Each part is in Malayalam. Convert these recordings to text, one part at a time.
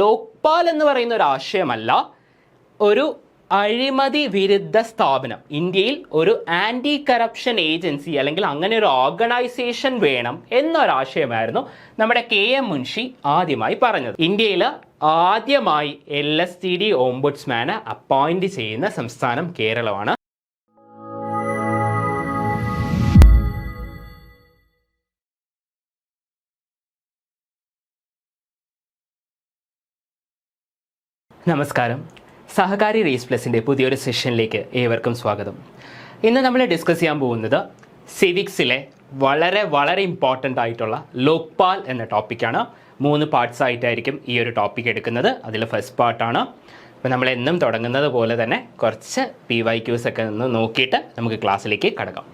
ലോക്പാൽ എന്ന് പറയുന്ന ഒരു ആശയമല്ല, ഒരു അഴിമതി വിരുദ്ധ സ്ഥാപനം, ഇന്ത്യയിൽ ഒരു ആൻറ്റി കറപ്ഷൻ ഏജൻസി അല്ലെങ്കിൽ അങ്ങനെ ഒരു ഓർഗനൈസേഷൻ വേണം എന്നൊരാശയമായിരുന്നു നമ്മുടെ KM മുൻഷി ആദ്യമായി പറഞ്ഞത്. ഇന്ത്യയിൽ ആദ്യമായി LSTD ഓംബുഡ്സ്മാനെ അപ്പോയിന്റ് ചെയ്യുന്ന സംസ്ഥാനം കേരളമാണ്. നമസ്കാരം, സഹകാരി റേസ് പ്ലസിൻ്റെ പുതിയൊരു സെഷനിലേക്ക് ഏവർക്കും സ്വാഗതം. ഇന്ന് നമ്മൾ ഡിസ്കസ് ചെയ്യാൻ പോകുന്നത് സിവിക്സിലെ വളരെ ഇമ്പോർട്ടൻ്റ് ആയിട്ടുള്ള ലോക്പാൽ എന്ന ടോപ്പിക്കാണ്. 3 പാർട്സ് ആയിട്ടായിരിക്കും ഈ ഒരു ടോപ്പിക് എടുക്കുന്നത്. അതിൽ ഫസ്റ്റ് പാർട്ടാണ്. അപ്പോൾ നമ്മൾ എന്നും തുടങ്ങുന്നത് പോലെ തന്നെ കുറച്ച് PYQs ഒക്കെ ഒന്ന് നോക്കിയിട്ട് നമുക്ക് ക്ലാസ്സിലേക്ക് കടക്കാം.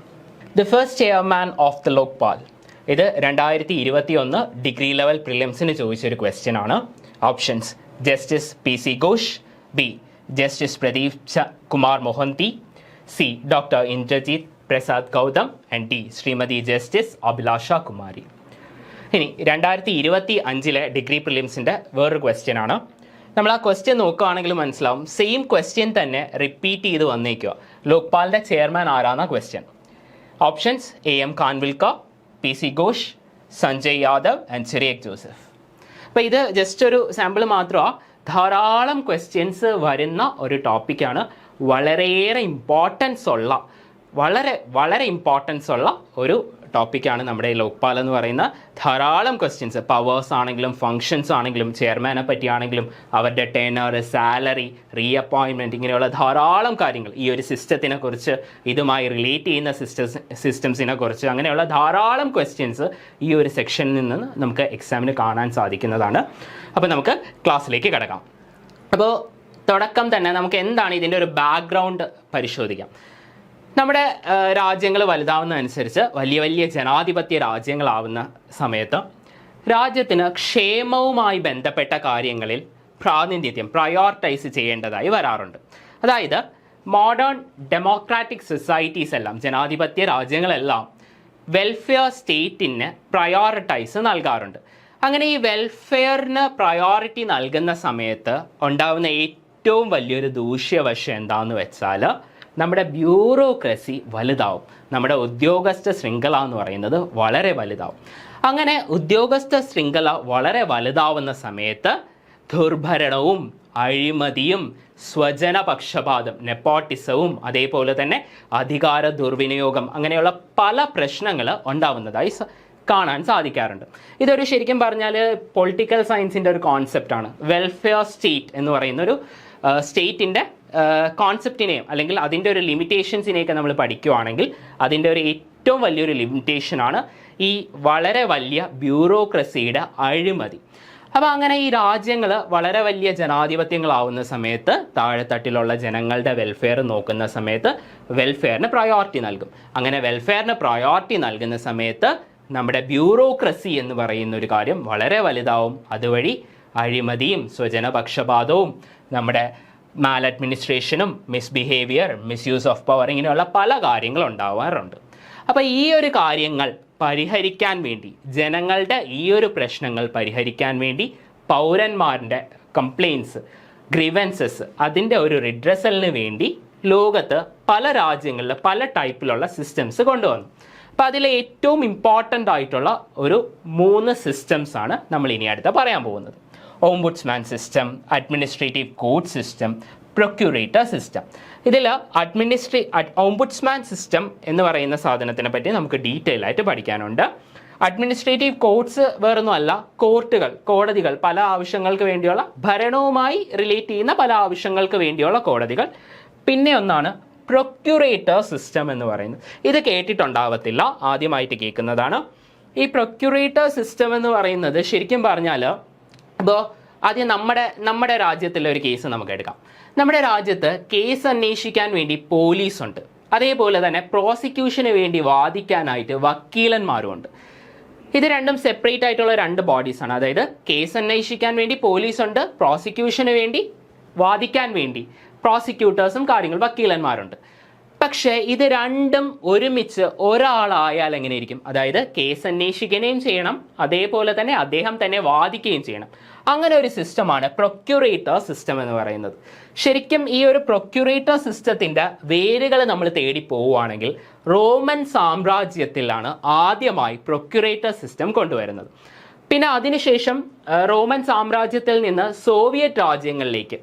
The first chairman of the Lokpal, ഇത് 2021 ഡിഗ്രി ലെവൽ പ്രിലിംസിന് ചോദിച്ചൊരു ക്വസ്റ്റ്യൻ ആണ്. Options: justice PC Ghosh, B justice Pradeep Kumar Mohanty, C doctor Indrajit Prasad Gautam, and D Shrimati justice Abhilasha Kumari. ഇനി 2025 ഡിഗ്രി പ്രിലിംസിൻ്റെ വേറൊരു ക്വസ്റ്റ്യൻ ആണ്. നമ്മൾ ആ ക്വസ്റ്റ്യൻ നോക്കുകയാണെങ്കിൽ മനസ്സിലാവും, സെയിം ക്വസ്റ്റ്യൻ തന്നെ റിപ്പീറ്റ് ചെയ്ത് വന്നേക്കുക. ലോക്പാലിൻ്റെ ചെയർമാൻ ആരാന്ന question. Options: AM Khanwilkar, PC Ghosh, Sanjay Yadav and ചിറേക് ജോസഫ്. അപ്പോൾ ഇത് ജസ്റ്റ് ഒരു സാമ്പിൾ മാത്രമാണ്. ധാരാളം ക്വസ്റ്റ്യൻസ് വരുന്ന ഒരു ടോപ്പിക്കാണ്. വളരെയേറെ ഇമ്പോർട്ടൻസ് ഉള്ള വളരെ ഇമ്പോർട്ടൻസ് ഉള്ള ഒരു ടോപ്പിക്കാണ് നമ്മുടെ ലോക്പാൽ എന്ന് പറയുന്ന. ധാരാളം ക്വസ്റ്റ്യൻസ്, പവേഴ്സ് ആണെങ്കിലും ഫങ്ഷൻസ് ആണെങ്കിലും ചെയർമാനെ പറ്റിയാണെങ്കിലും അവരുടെ ടെനർ, സാലറി, റീഅപ്പോയിൻമെൻറ്റ്, ഇങ്ങനെയുള്ള ധാരാളം കാര്യങ്ങൾ, ഈ ഒരു സിസ്റ്റത്തിനെ കുറിച്ച്, ഇതുമായി റിലേറ്റ് ചെയ്യുന്ന സിസ്റ്റംസിനെ കുറിച്ച്, അങ്ങനെയുള്ള ധാരാളം ക്വസ്റ്റ്യൻസ് ഈ ഒരു സെക്ഷനിൽ നിന്ന് നമുക്ക് എക്സാമിന് കാണാൻ സാധിക്കുന്നതാണ്. അപ്പോൾ നമുക്ക് ക്ലാസ്സിലേക്ക് കിടക്കാം. അപ്പോൾ തുടക്കം തന്നെ നമുക്ക് എന്താണ് ഇതിൻ്റെ ഒരു ബാക്ക്ഗ്രൗണ്ട് പരിശോധിക്കാം. നമ്മുടെ രാജ്യങ്ങൾ വലുതാവുന്നതനുസരിച്ച് വലിയ ജനാധിപത്യ രാജ്യങ്ങളാവുന്ന സമയത്ത് രാജ്യത്തിന് ക്ഷേമവുമായി ബന്ധപ്പെട്ട കാര്യങ്ങളിൽ പ്രാതിനിധ്യം പ്രയോറിറ്റൈസ് ചെയ്യേണ്ടതായി വരാറുണ്ട്. അതായത് മോഡേൺ ഡെമോക്രാറ്റിക് സൊസൈറ്റീസ് എല്ലാം, ജനാധിപത്യ രാജ്യങ്ങളെല്ലാം വെൽഫെയർ സ്റ്റേറ്റിന് പ്രയോറിറ്റൈസ് നൽകാറുണ്ട്. അങ്ങനെ ഈ വെൽഫെയറിന് പ്രയോറിറ്റി നൽകുന്ന സമയത്ത് ഉണ്ടാകുന്ന ഏറ്റവും വലിയൊരു ദൂഷ്യവശം എന്താണെന്ന് വെച്ചാൽ നമ്മുടെ ബ്യൂറോക്രസി വലുതാവും. നമ്മുടെ ഉദ്യോഗസ്ഥ ശൃംഖല എന്ന് പറയുന്നത് വളരെ വലുതാവും. അങ്ങനെ ഉദ്യോഗസ്ഥ ശൃംഖല വളരെ വലുതാവുന്ന സമയത്ത് ദുർഭരണവും അഴിമതിയും സ്വജനപക്ഷപാതം, നെപ്പോട്ടിസവും, അതേപോലെ തന്നെ അധികാര ദുർവിനിയോഗം, അങ്ങനെയുള്ള പല പ്രശ്നങ്ങൾ ഉണ്ടാവുന്നതായി കാണാൻ സാധിക്കാറുണ്ട്. ഇതൊരു ശരിക്കും പറഞ്ഞാൽ പൊളിറ്റിക്കൽ സയൻസിൻ്റെ ഒരു കോൺസെപ്റ്റാണ്. വെൽഫെയർ സ്റ്റേറ്റ് എന്ന് പറയുന്ന ഒരു സ്റ്റേറ്റിൻ്റെ കോൺസെപ്റ്റിനെയും അല്ലെങ്കിൽ അതിൻ്റെ ഒരു ലിമിറ്റേഷൻസിനെയൊക്കെ നമ്മൾ പഠിക്കുകയാണെങ്കിൽ അതിൻ്റെ ഒരു ഏറ്റവും വലിയൊരു ലിമിറ്റേഷനാണ് ഈ വളരെ വലിയ ബ്യൂറോക്രസിയുടെ അഴിമതി. അപ്പോൾ അങ്ങനെ ഈ രാജ്യങ്ങൾ വളരെ വലിയ ജനാധിപത്യങ്ങളാവുന്ന സമയത്ത് താഴെത്തട്ടിലുള്ള ജനങ്ങളുടെ വെൽഫെയർ നോക്കുന്ന സമയത്ത് വെൽഫെയറിന് പ്രയോറിറ്റി നൽകും. അങ്ങനെ വെൽഫെയറിന് പ്രയോറിറ്റി നൽകുന്ന സമയത്ത് നമ്മുടെ ബ്യൂറോക്രസി എന്ന് പറയുന്ന ഒരു കാര്യം വളരെ വലുതാവും. അതുവഴി അഴിമതിയും സ്വജനപക്ഷപാതവും നമ്മുടെ മാൽ അഡ്മിനിസ്ട്രേഷനും മിസ്ബിഹേവിയർ, മിസ്യൂസ് ഓഫ് പവർ, ഇങ്ങനെയുള്ള പല കാര്യങ്ങളും ഉണ്ടാവാറുണ്ട്. അപ്പോൾ ഈ ഒരു കാര്യങ്ങൾ പരിഹരിക്കാൻ വേണ്ടി, ജനങ്ങളുടെ ഈ ഒരു പ്രശ്നങ്ങൾ പരിഹരിക്കാൻ വേണ്ടി പൗരന്മാരുടെ കംപ്ലയിൻസ്, ഗ്രീവൻസസ്, അതിൻ്റെ ഒരു റിഡ്രസലിന് വേണ്ടി ലോകത്ത് പല രാജ്യങ്ങളിൽ പല ടൈപ്പിലുള്ള സിസ്റ്റംസ് കൊണ്ടുവന്നു. അപ്പോൾ അതിലെ ഏറ്റവും ഇമ്പോർട്ടൻ്റ് ആയിട്ടുള്ള ഒരു 3 സിസ്റ്റംസ് ആണ് നമ്മൾ ഇനി അടുത്ത് പറയാൻ പോകുന്നത്. Ombudsman system, administrative court system, procurator system. ഇതിൽ ഓംബുഡ്സ്മാൻ സിസ്റ്റം എന്ന് പറയുന്ന സാധനത്തിനെ പറ്റി നമുക്ക് ഡീറ്റെയിൽ ആയിട്ട് പഠിക്കാനുണ്ട്. അഡ്മിനിസ്ട്രേറ്റീവ് കോർട്ട്സ് വേറൊന്നുമല്ല, കോടതികൾ, പല ആവശ്യങ്ങൾക്ക് വേണ്ടിയുള്ള, ഭരണവുമായി റിലേറ്റ് ചെയ്യുന്ന പല ആവശ്യങ്ങൾക്ക് വേണ്ടിയുള്ള കോടതികൾ. പിന്നെ ഒന്നാണ് പ്രൊക്യൂറേറ്റർ സിസ്റ്റം എന്ന് പറയുന്നത്. ഇത് കേട്ടിട്ടുണ്ടാവത്തില്ല, ആദ്യമായിട്ട് കേൾക്കുന്നതാണ്. ഈ പ്രൊക്യൂറേറ്റർ സിസ്റ്റം എന്ന് പറയുന്നത് ശരിക്കും പറഞ്ഞാൽ, ഇപ്പോൾ ആദ്യം നമ്മുടെ രാജ്യത്തിലെ ഒരു കേസ് നമുക്ക് എടുക്കാം. നമ്മുടെ രാജ്യത്ത് കേസ് അന്വേഷിക്കാൻ വേണ്ടി പോലീസുണ്ട്, അതേപോലെ തന്നെ പ്രോസിക്യൂഷന് വേണ്ടി വാദിക്കാനായിട്ട് വക്കീലന്മാരുമുണ്ട്. ഇത് രണ്ടും സെപ്പറേറ്റ് ആയിട്ടുള്ള 2 ബോഡീസാണ്. അതായത് കേസ് അന്വേഷിക്കാൻ വേണ്ടി പോലീസുണ്ട്, പ്രോസിക്യൂഷന് വേണ്ടി വാദിക്കാൻ വേണ്ടി പ്രോസിക്യൂട്ടേഴ്സും വക്കീലന്മാരുണ്ട്. പക്ഷേ ഇത് രണ്ടും ഒരുമിച്ച് ഒരാളായാൽ എങ്ങനെയിരിക്കും? അതായത് കേസ് അന്വേഷിക്കുകയും ചെയ്യണം, അതേപോലെ തന്നെ അദ്ദേഹം തന്നെ വാദിക്കുകയും ചെയ്യണം. അങ്ങനെ ഒരു സിസ്റ്റമാണ് പ്രൊക്യൂറേറ്റർ സിസ്റ്റം എന്ന് പറയുന്നത്. ശരിക്കും ഈ ഒരു പ്രൊക്യൂറേറ്റർ സിസ്റ്റത്തിൻ്റെ വേരുകൾ നമ്മൾ തേടി പോവുകയാണെങ്കിൽ റോമൻ സാമ്രാജ്യത്തിലാണ് ആദ്യമായി പ്രൊക്യൂറേറ്റർ സിസ്റ്റം കൊണ്ടുവരുന്നത്. പിന്നെ അതിനുശേഷം റോമൻ സാമ്രാജ്യത്തിൽ നിന്ന് സോവിയറ്റ് രാജ്യങ്ങളിലേക്ക്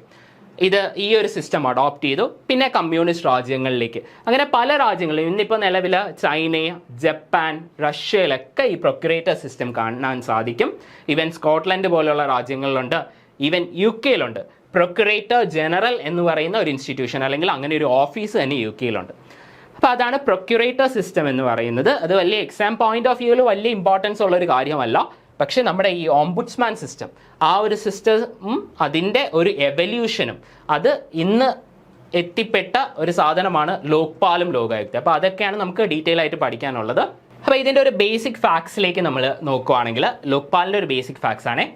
ഈ ഒരു സിസ്റ്റം അഡോപ്റ്റ് ചെയ്തു. പിന്നെ കമ്മ്യൂണിസ്റ്റ് രാജ്യങ്ങളിലേക്ക്, അങ്ങനെ പല രാജ്യങ്ങളിലും ഇന്നിപ്പോൾ നിലവിൽ ചൈന, ജപ്പാൻ, റഷ്യയിലൊക്കെ ഈ പ്രൊക്യൂറേറ്റർ സിസ്റ്റം കാണാൻ സാധിക്കും. ഈവൻ സ്കോട്ട്ലൻഡ് പോലെയുള്ള രാജ്യങ്ങളിലുണ്ട്, ഈവൻ UK-യിലുണ്ട്. പ്രൊക്യൂറേറ്റർ ജനറൽ എന്ന് പറയുന്ന ഒരു ഇൻസ്റ്റിറ്റ്യൂഷൻ അല്ലെങ്കിൽ അങ്ങനെ ഒരു ഓഫീസ് തന്നെ UK-യിലുണ്ട്. അപ്പോൾ അതാണ് പ്രൊക്യൂറേറ്റർ സിസ്റ്റം എന്ന് പറയുന്നത്. അത് വലിയ എക്സാം പോയിന്റ് ഓഫ് വ്യൂവിൽ വലിയ ഇമ്പോർട്ടൻസ് ഉള്ളൊരു കാര്യമല്ല. പക്ഷേ നമ്മുടെ ഈ ഓംബുഡ്സ്മാൻ സിസ്റ്റം, ആ ഒരു സിസ്റ്റവും അതിൻ്റെ ഒരു എവല്യൂഷനും അത് ഇന്ന് എത്തിപ്പെട്ട ഒരു സാധനമാണ് ലോക്പാലും ലോകായുക്ത. അപ്പോൾ അതൊക്കെയാണ് നമുക്ക് ഡീറ്റെയിൽ ആയിട്ട് പഠിക്കാനുള്ളത്. അപ്പോൾ ഇതിൻ്റെ ഒരു ബേസിക് ഫാക്ട്സിലേക്ക് നമ്മൾ നോക്കുകയാണെങ്കിൽ ലോക്പാലിൻ്റെ ഒരു ബേസിക് ഫാക്ട്സ് ആണ്.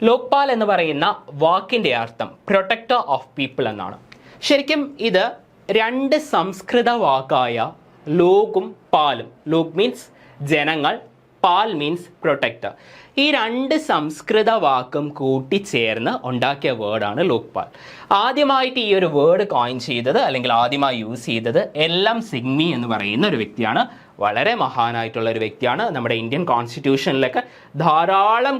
ലോക്പാൽ എന്ന് പറയുന്ന വാക്കിൻ്റെ അർത്ഥം പ്രൊട്ടക്ടർ ഓഫ് പീപ്പിൾ എന്നാണ്. ശരിക്കും ഇത് രണ്ട് സംസ്കൃത വാക്കായ ലോകും പാലും, ലോക് മീൻസ് ജനങ്ങൾ, പാൽ മീൻസ് പ്രൊട്ടക്ടർ, ഈ രണ്ട് സംസ്കൃത വാക്കും കൂട്ടിച്ചേർന്ന് ഉണ്ടാക്കിയ വേർഡാണ് ലോക്പാൽ. ആദ്യമായിട്ട് ഈ ഒരു വേർഡ് കോയിൻ ചെയ്തത് അല്ലെങ്കിൽ ആദ്യമായി യൂസ് ചെയ്തത് LM സിഗ്മി എന്ന് പറയുന്ന ഒരു വ്യക്തിയാണ്. വളരെ മഹാനായിട്ടുള്ള ഒരു വ്യക്തിയാണ്. നമ്മുടെ ഇന്ത്യൻ കോൺസ്റ്റിറ്റ്യൂഷനിലൊക്കെ ധാരാളം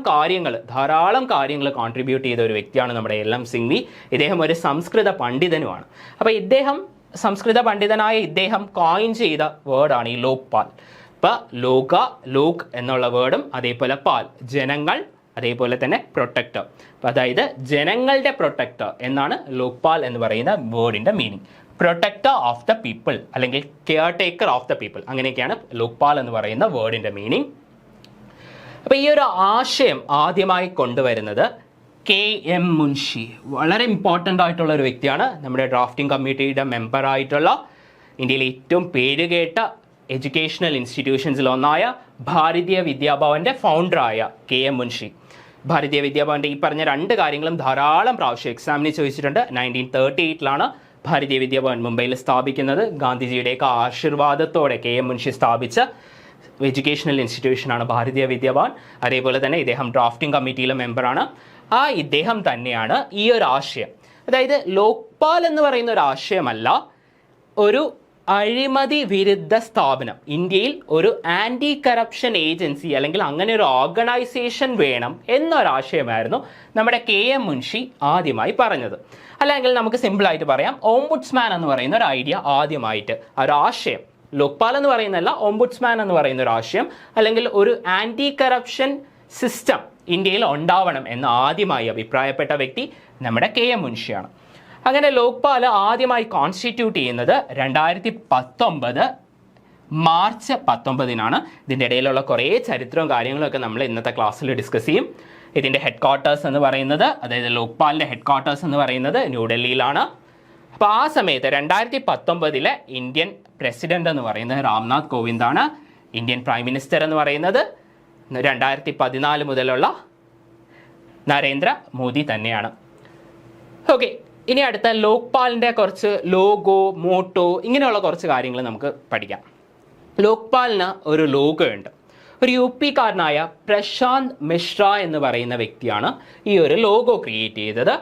കാര്യങ്ങൾ കോൺട്രിബ്യൂട്ട് ചെയ്ത ഒരു വ്യക്തിയാണ് നമ്മുടെ LM സിഗ്മി. ഇദ്ദേഹം ഒരു സംസ്കൃത പണ്ഡിതനുമാണ്. അപ്പോൾ സംസ്കൃത പണ്ഡിതനായ ഇദ്ദേഹം കോയിൻ ചെയ്ത വേർഡാണ് ഈ ലോക്പാൽ. ഇപ്പോൾ ലോക് എന്നുള്ള വേർഡും അതേപോലെ പാൽ ജനങ്ങൾ, അതേപോലെ തന്നെ പ്രൊട്ടക്ടർ. അപ്പോൾ അതായത് ജനങ്ങളുടെ പ്രൊട്ടക്ടർ എന്നാണ് ലോക്പാൽ എന്ന് പറയുന്ന വേർഡിൻ്റെ meaning. Protector of the people അല്ലെങ്കിൽ caretaker of the people, അങ്ങനെയൊക്കെയാണ് ലോക്പാൽ എന്ന് പറയുന്ന വേർഡിൻ്റെ മീനിങ്. അപ്പോൾ ഈ ഒരു ആശയം ആദ്യമായി കൊണ്ടുവരുന്നത് KM മുൻഷി, വളരെ ഇമ്പോർട്ടൻ്റ് ആയിട്ടുള്ള ഒരു വ്യക്തിയാണ്. നമ്മുടെ ഡ്രാഫ്റ്റിംഗ് കമ്മിറ്റിയുടെ മെമ്പറായിട്ടുള്ള ഇന്ത്യയിലെ ഏറ്റവും പേരുകേട്ട എഡ്യൂക്കേഷണൽ ഇൻസ്റ്റിറ്റ്യൂഷൻസിൽ ഒന്നായ ഭാരതീയ വിദ്യാഭവൻ്റെ ഫൗണ്ടറായ KM മുൻഷി. ഭാരതീയ വിദ്യാഭവൻ്റെ ഈ പറഞ്ഞ രണ്ട് കാര്യങ്ങളും ധാരാളം പ്രാവശ്യം എക്സാമിന് ചോദിച്ചിട്ടുണ്ട്. 1938 ഭാരതീയ വിദ്യാഭവൻ മുംബൈയിൽ സ്ഥാപിക്കുന്നത്. ഗാന്ധിജിയുടെയൊക്കെ ആശീർവാദത്തോടെ KM മുൻഷി സ്ഥാപിച്ച എഡ്യൂക്കേഷണൽ ഇൻസ്റ്റിറ്റ്യൂഷനാണ് ഭാരതീയ വിദ്യാഭവൻ. അതേപോലെ തന്നെ ഇദ്ദേഹം ഡ്രാഫ്റ്റിംഗ് കമ്മിറ്റിയിലെ മെമ്പറാണ്. ഇദ്ദേഹം തന്നെയാണ് ഈ ഒരു ആശയം, അതായത് ലോക്പാൽ എന്ന് പറയുന്ന ഒരു ആശയമല്ല, ഒരു അഴിമതി വിരുദ്ധ സ്ഥാപനം, ഇന്ത്യയിൽ ഒരു ആൻറ്റി കറപ്ഷൻ ഏജൻസി അല്ലെങ്കിൽ അങ്ങനെ ഒരു ഓർഗനൈസേഷൻ വേണം എന്നൊരാശയമായിരുന്നു നമ്മുടെ KM മുൻഷി ആദ്യമായി പറഞ്ഞത്. അല്ലെങ്കിൽ നമുക്ക് സിമ്പിളായിട്ട് പറയാം, ഓംബുഡ്സ്മാൻ എന്ന് പറയുന്ന ഒരു ഐഡിയ ആദ്യമായിട്ട്, ഒരാശയം, ലോക്പാൽ എന്ന് പറയുന്നതല്ല, ഓംബുഡ്സ്മാൻ എന്ന് പറയുന്ന ഒരു ആശയം അല്ലെങ്കിൽ ഒരു ആൻറ്റി കറപ്ഷൻ സിസ്റ്റം ഇന്ത്യയിൽ ഉണ്ടാവണം എന്ന് ആദ്യമായി അഭിപ്രായപ്പെട്ട വ്യക്തി നമ്മുടെ KM മുൻഷിയാണ്. അങ്ങനെ ലോക്പാൽ ആദ്യമായി കോൺസ്റ്റിറ്റ്യൂട്ട് ചെയ്യുന്നത് 2019 മാർച്ച് 19 ഇതിൻ്റെ ഇടയിലുള്ള കുറേ ചരിത്രവും കാര്യങ്ങളൊക്കെ നമ്മൾ ഇന്നത്തെ ക്ലാസ്സിൽ ഡിസ്കസ് ചെയ്യും. ഇതിൻ്റെ ഹെഡ് ക്വാർട്ടേഴ്സ് എന്ന് പറയുന്നത്, അതായത് ലോക്പാലിൻ്റെ ഹെഡ് ക്വാർട്ടേഴ്സ് എന്ന് പറയുന്നത് ന്യൂഡൽഹിയിലാണ്. അപ്പോൾ ആ സമയത്ത് 2019 ഇന്ത്യൻ പ്രസിഡന്റ് എന്ന് പറയുന്നത് രാംനാഥ് കോവിന്ദാണ്. ഇന്ത്യൻ പ്രൈം മിനിസ്റ്റർ എന്ന് പറയുന്നത് 2014 മുതലുള്ള നരേന്ദ്ര മോദി തന്നെയാണ്. ഓക്കെ, ഇനി അടുത്ത ലോക്പാലിൻ്റെ കുറച്ച് ലോഗോ, മോട്ടോ, ഇങ്ങനെയുള്ള കുറച്ച് കാര്യങ്ങൾ നമുക്ക് പഠിക്കാം. ലോക്പാലിന് ഒരു ലോഗോ ഉണ്ട്. ഒരു UP-കാരനായ പ്രശാന്ത് മിശ്ര എന്ന് പറയുന്ന വ്യക്തിയാണ് ഈ ഒരു ലോഗോ ക്രിയേറ്റ് ചെയ്തത്.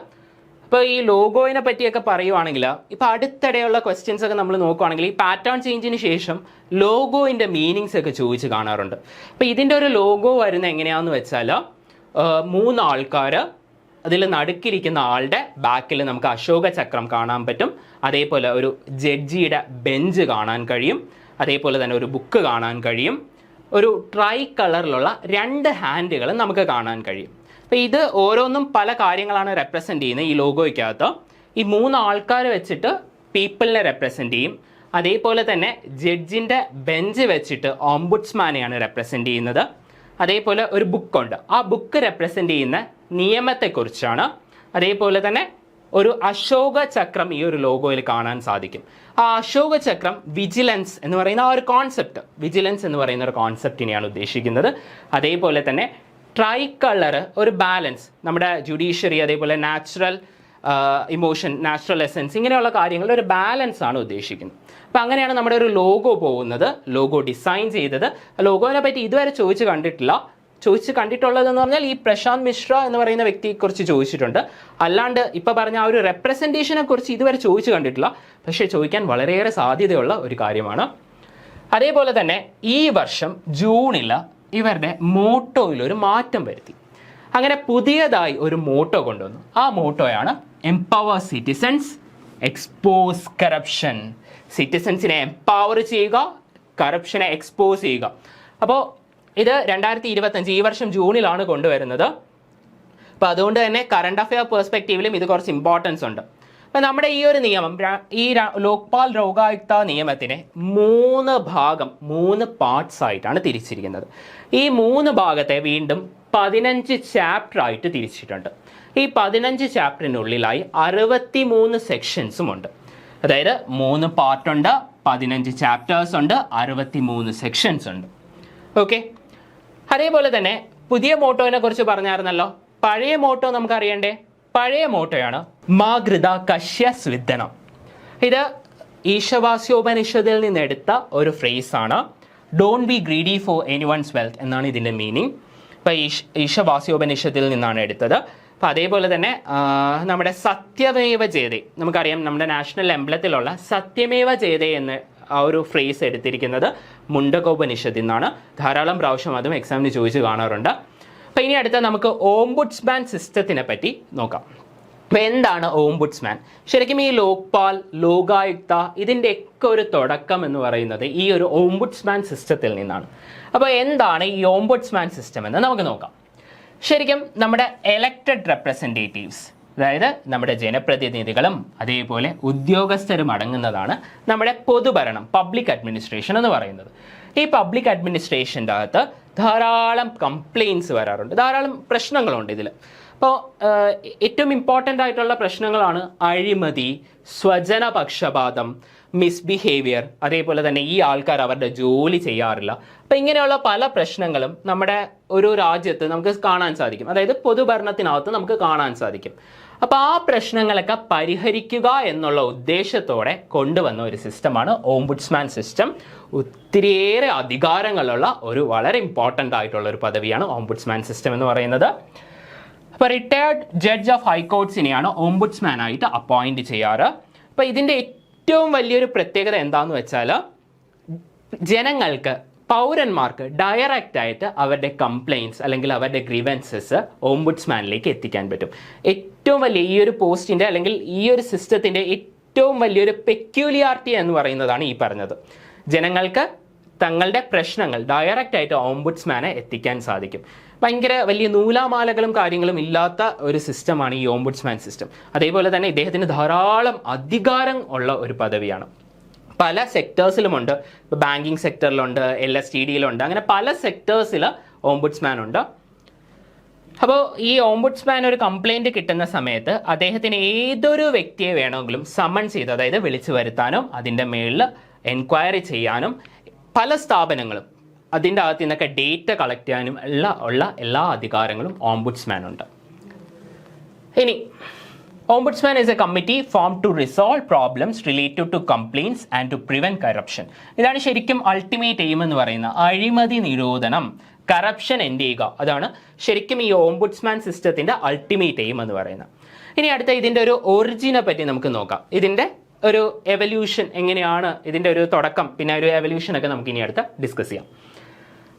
അപ്പോൾ ഈ ലോഗോയിനെ പറ്റിയൊക്കെ പറയുവാണെങ്കിൽ, ഇപ്പോൾ അടുത്തിടെയുള്ള ക്വസ്റ്റ്യൻസ് ഒക്കെ നമ്മൾ നോക്കുകയാണെങ്കിൽ ഈ പാറ്റേൺ ചേഞ്ചിന് ശേഷം ലോഗോയിൻ്റെ മീനിങ്സ് ഒക്കെ ചോദിച്ച് കാണാറുണ്ട്. അപ്പോൾ ഇതിൻ്റെ ഒരു ലോഗോ വരുന്നത് എങ്ങനെയാണെന്ന് വെച്ചാൽ, 3 ആൾക്കാർ, അതിൽ നടുക്കിരിക്കുന്ന ആളുടെ ബാക്കിൽ നമുക്ക് അശോക ചക്രം കാണാൻ പറ്റും. അതേപോലെ ഒരു ജഡ്ജിയുടെ ബെഞ്ച് കാണാൻ കഴിയും. അതേപോലെ തന്നെ ഒരു ബുക്ക് കാണാൻ കഴിയും. ഒരു ട്രൈ കളറിലുള്ള 2 ഹാൻഡുകൾ നമുക്ക് കാണാൻ കഴിയും. അപ്പോൾ ഇത് ഓരോന്നും പല കാര്യങ്ങളാണ് റെപ്രസെൻ്റ് ചെയ്യുന്നത്. ഈ ലോഗോയ്ക്കകത്ത് ഈ 3 ആൾക്കാർ വെച്ചിട്ട് പീപ്പിളിനെ റെപ്രസെൻ്റ് ചെയ്യും. അതേപോലെ തന്നെ ജഡ്ജിൻ്റെ ബെഞ്ച് വെച്ചിട്ട് ഓംബുഡ്സ്മാനെയാണ് റെപ്രസെൻ്റ് ചെയ്യുന്നത്. അതേപോലെ ഒരു ബുക്കുണ്ട്, ആ ബുക്ക് റെപ്രസെൻ്റ് ചെയ്യുന്ന നിയമത്തെക്കുറിച്ചാണ്. അതേപോലെ തന്നെ ഒരു അശോക ചക്രം ഈ ഒരു ലോഗോയിൽ കാണാൻ സാധിക്കും. ആ അശോക ചക്രം വിജിലൻസ് എന്ന് പറയുന്ന ആ ഒരു കോൺസെപ്റ്റ്, വിജിലൻസ് എന്ന് പറയുന്ന ഒരു കോൺസെപ്റ്റിനെയാണ് ഉദ്ദേശിക്കുന്നത്. അതേപോലെ തന്നെ ട്രൈ കളർ, ഒരു ബാലൻസ്, നമ്മുടെ ജുഡീഷ്യറി, അതേപോലെ നാച്ചുറൽ ഇമോഷൻ, നാച്ചുറൽ എസൻസ്, ഇങ്ങനെയുള്ള കാര്യങ്ങളുടെ ഒരു ബാലൻസ് ആണ് ഉദ്ദേശിക്കുന്നത്. അപ്പം അങ്ങനെയാണ് നമ്മുടെ ഒരു ലോഗോ പോകുന്നത്. ലോഗോ ഡിസൈൻ ചെയ്തത്, ലോഗോനെ പറ്റി ഇതുവരെ ചോദിച്ച് കണ്ടിട്ടുള്ളതെന്ന് പറഞ്ഞാൽ ഈ പ്രശാന്ത് മിശ്ര എന്ന് പറയുന്ന വ്യക്തിയെക്കുറിച്ച് ചോദിച്ചിട്ടുണ്ട്. അല്ലാണ്ട് ഇപ്പോൾ പറഞ്ഞ ആ ഒരു റെപ്രസെൻറ്റേഷനെ കുറിച്ച് ഇതുവരെ ചോദിച്ചു കണ്ടിട്ടില്ല. പക്ഷേ ചോദിക്കാൻ വളരെയേറെ സാധ്യതയുള്ള ഒരു കാര്യമാണ്. അതേപോലെ തന്നെ ഈ വർഷം ജൂണിൽ ഇവരുടെ മോട്ടോയിൽ ഒരു മാറ്റം വരുത്തി. അങ്ങനെ പുതിയതായി ഒരു മോട്ടോ കൊണ്ടുവന്നു. ആ മോട്ടോയാണ് എംപവർ സിറ്റിസൺസ്, എക്സ്പോസ് കറപ്ഷൻ. സിറ്റിസൺസിനെ എംപവർ ചെയ്യുക, കറപ്ഷനെ എക്സ്പോസ് ചെയ്യുക. അപ്പോൾ ഇത് 2025 ഈ വർഷം ജൂണിലാണ് കൊണ്ടുവരുന്നത്. അപ്പോൾ അതുകൊണ്ട് തന്നെ കറണ്ട് അഫെയർ പെർസ്പെക്റ്റീവിലും ഇത് കുറച്ച് ഇമ്പോർട്ടൻസ് ഉണ്ട്. അപ്പോൾ നമ്മുടെ ഈ ഒരു നിയമം, ഈ ലോക്പാൽ ലോകായുക്ത നിയമത്തിനെ 3 പാർട്സ് ആയിട്ടാണ് തിരിച്ചിരിക്കുന്നത്. ഈ 3 ഭാഗത്തെ വീണ്ടും 15 ചാപ്റ്റർ ആയിട്ട് തിരിച്ചിട്ടുണ്ട്. ഈ 15 ചാപ്റ്ററിനുള്ളിലായി 63 സെക്ഷൻസും ഉണ്ട്. അതായത് 3 പാർട്ടുണ്ട്, 15 ചാപ്റ്റേഴ്സ് ഉണ്ട്, 63 സെക്ഷൻസ് ഉണ്ട്. ഓക്കെ. അതേപോലെ തന്നെ പുതിയ മോട്ടോനെ കുറിച്ച് പറഞ്ഞായിരുന്നല്ലോ. പഴയ മോട്ടോ നമുക്കറിയണ്ടേ? പഴയ മോട്ടോയാണ് മാഗൃത കശ്യ സ്വിദ്ധനം. ഇത് ഈശവാസ്യോപനിഷത്തിൽ നിന്നെടുത്ത ഒരു ഫ്രേസാണ്. Don't be greedy for any one's wealth എന്നാണ് ഇതിൻ്റെ മീനിങ്. ഇപ്പോൾ ഈശവാസ്യോപനിഷത്തിൽ നിന്നാണ് എടുത്തത്. അപ്പോൾ അതേപോലെ തന്നെ നമ്മുടെ സത്യമേവ ജയതേ, നമുക്കറിയാം നമ്മുടെ നാഷണൽ എംബ്ലത്തിലുള്ള സത്യമേവ ജയതേ എന്ന് ആ ഒരു ഫ്രേസ് എടുത്തിരിക്കുന്നത് മുണ്ടകോപനിഷത്തിൽ നിന്നാണ്. ധാരാളം പ്രാവശ്യം അതും എക്സാമിന് ചോദിച്ച് കാണാറുണ്ട്. അപ്പോൾ ഇനി അടുത്ത നമുക്ക് ഓംബുഡ്സ്മാൻ സിസ്റ്റത്തിനെ പറ്റി നോക്കാം. അപ്പോൾ എന്താണ് ഓംബുഡ്സ്മാൻ? ശരിക്കും ഈ ലോക്പാൽ, ലോകായുക്ത ഇതിൻ്റെയൊക്കെ ഒരു തുടക്കം എന്ന് പറയുന്നത് ഈ ഒരു ഓംബുഡ്സ്മാൻ സിസ്റ്റത്തിൽ നിന്നാണ്. അപ്പോൾ എന്താണ് ഈ ഓംബുഡ്സ്മാൻ സിസ്റ്റം എന്ന് നമുക്ക് നോക്കാം. ശരിക്കും നമ്മുടെ എലക്റ്റഡ് റെപ്രസെൻറ്റേറ്റീവ്സ്, അതായത് നമ്മുടെ ജനപ്രതിനിധികളും അതേപോലെ ഉദ്യോഗസ്ഥരും അടങ്ങുന്നതാണ് നമ്മുടെ പൊതുഭരണം, പബ്ലിക് അഡ്മിനിസ്ട്രേഷൻ എന്ന് പറയുന്നത്. ഈ പബ്ലിക് അഡ്മിനിസ്ട്രേഷൻ്റെ അകത്ത് ധാരാളം കംപ്ലയിൻസ് വരാറുണ്ട്, ധാരാളം പ്രശ്നങ്ങളുണ്ട് ഇതിൽ. അപ്പോൾ ഏറ്റവും ഇമ്പോർട്ടൻ്റ് ആയിട്ടുള്ള പ്രശ്നങ്ങളാണ് അഴിമതി, സ്വജനപക്ഷപാതം, മിസ്ബിഹേവിയർ, അതേപോലെ തന്നെ ഈ ആൾക്കാർ അവരുടെ ജോലി ചെയ്യാറില്ല. അപ്പം ഇങ്ങനെയുള്ള പല പ്രശ്നങ്ങളും നമ്മുടെ ഒരു രാജ്യത്ത് നമുക്ക് കാണാൻ സാധിക്കും, അതായത് പൊതുഭരണത്തിനകത്ത് നമുക്ക് കാണാൻ സാധിക്കും. അപ്പോൾ ആ പ്രശ്നങ്ങളൊക്കെ പരിഹരിക്കുക എന്നുള്ള ഉദ്ദേശത്തോടെ കൊണ്ടുവന്ന ഒരു സിസ്റ്റമാണ് ഓംബുഡ്സ്മാൻ സിസ്റ്റം. ഒത്തിരിയേറെ അധികാരങ്ങളുള്ള ഒരു വളരെ ഇമ്പോർട്ടൻ്റ് ആയിട്ടുള്ള ഒരു പദവിയാണ് ഓംബുഡ്സ്മാൻ സിസ്റ്റം എന്ന് പറയുന്നത്. അപ്പോൾ റിട്ടയർഡ് ജഡ്ജ് ഓഫ് ഹൈക്കോർട്സിനെയാണ് ഓംബുഡ്സ്മാൻ ആയിട്ട് അപ്പോയിൻറ്റ് ചെയ്യാറ്. അപ്പോൾ ഇതിൻ്റെ ഏറ്റവും വലിയൊരു പ്രത്യേകത എന്താണെന്ന് വെച്ചാൽ ജനങ്ങൾക്ക്, പൗരന്മാർക്ക് ഡയറക്റ്റ് ആയിട്ട് അവരുടെ കംപ്ലയിൻറ്റ്സ് അല്ലെങ്കിൽ അവരുടെ ഗ്രീവൻസസ് ഓംബുഡ്സ്മാനിലേക്ക് എത്തിക്കാൻ പറ്റും. ഏറ്റവും വലിയ ഈ ഒരു പോസ്റ്റിൻ്റെ അല്ലെങ്കിൽ ഈ ഒരു സിസ്റ്റത്തിൻ്റെ ഏറ്റവും വലിയൊരു പെക്യൂലിയാരിറ്റി എന്ന് പറയുന്നതാണ് ഈ പറഞ്ഞത്. ജനങ്ങൾക്ക് തങ്ങളുടെ പ്രശ്നങ്ങൾ ഡയറക്റ്റ് ആയിട്ട് ഓംബുഡ്സ്മാനെ എത്തിക്കാൻ സാധിക്കും. ഭയങ്കര വലിയ നൂലാമാലകളും കാര്യങ്ങളും ഇല്ലാത്ത ഒരു സിസ്റ്റമാണ് ഈ ഓംബുഡ്സ്മാൻ സിസ്റ്റം. അതേപോലെ തന്നെ ഇദ്ദേഹത്തിന് ധാരാളം അധികാരം ഉള്ള ഒരു പദവിയാണ്. പല സെക്ടേഴ്സിലുമുണ്ട്. ഇപ്പോൾ ബാങ്കിങ് സെക്ടറിലുണ്ട്, LSTDയിലുണ്ട്, അങ്ങനെ പല സെക്ടേഴ്സിൽ ഓംബുഡ്സ്മാൻ ഉണ്ട്. അപ്പോൾ ഈ ഓംബുഡ്സ്മാൻ ഒരു കംപ്ലയിൻറ്റ് കിട്ടുന്ന സമയത്ത് അദ്ദേഹത്തിന് ഏതൊരു വ്യക്തിയെ വേണമെങ്കിലും സമ്മൺസ് ചെയ്ത്, അതായത് വിളിച്ചു വരുത്താനും അതിൻ്റെ മേളിൽ എൻക്വയറി ചെയ്യാനും പല സ്ഥാപനങ്ങളും അതിൻ്റെ അകത്ത് നിന്നൊക്കെ ഡേറ്റ കളക്ട് ചെയ്യാനും ഉള്ള എല്ലാ അധികാരങ്ങളും ഓംബുഡ്സ്മാനുണ്ട്. ഇനി Ombudsman is a committee formed to resolve problems related to complaints and to prevent corruption. ഇതാണ് ശരിക്കും അൾട്ടിമേറ്റ് എയിം എന്ന് പറയുന്ന അഴിമതി നിരോധനം, കറപ്ഷൻ എൻഡ് ചെയ്യുക. അതാണ് ശരിക്കും ഈ ഓംബുഡ്സ്മാൻ സിസ്റ്റത്തിൻ്റെ അൾട്ടിമേറ്റ് എയിം എന്ന് പറയുന്നത്. ഇനി അടുത്ത ഇതിൻ്റെ ഒരു ഒറിജിനെ പറ്റി നമുക്ക് നോക്കാം. ഇതിൻ്റെ ഒരു എവല്യൂഷൻ എങ്ങനെയാണ്, ഇതിൻ്റെ ഒരു തുടക്കം, പിന്നെ ഒരു എവല്യൂഷനൊക്കെ നമുക്ക് ഇനി അടുത്ത് ഡിസ്കസ് ചെയ്യാം.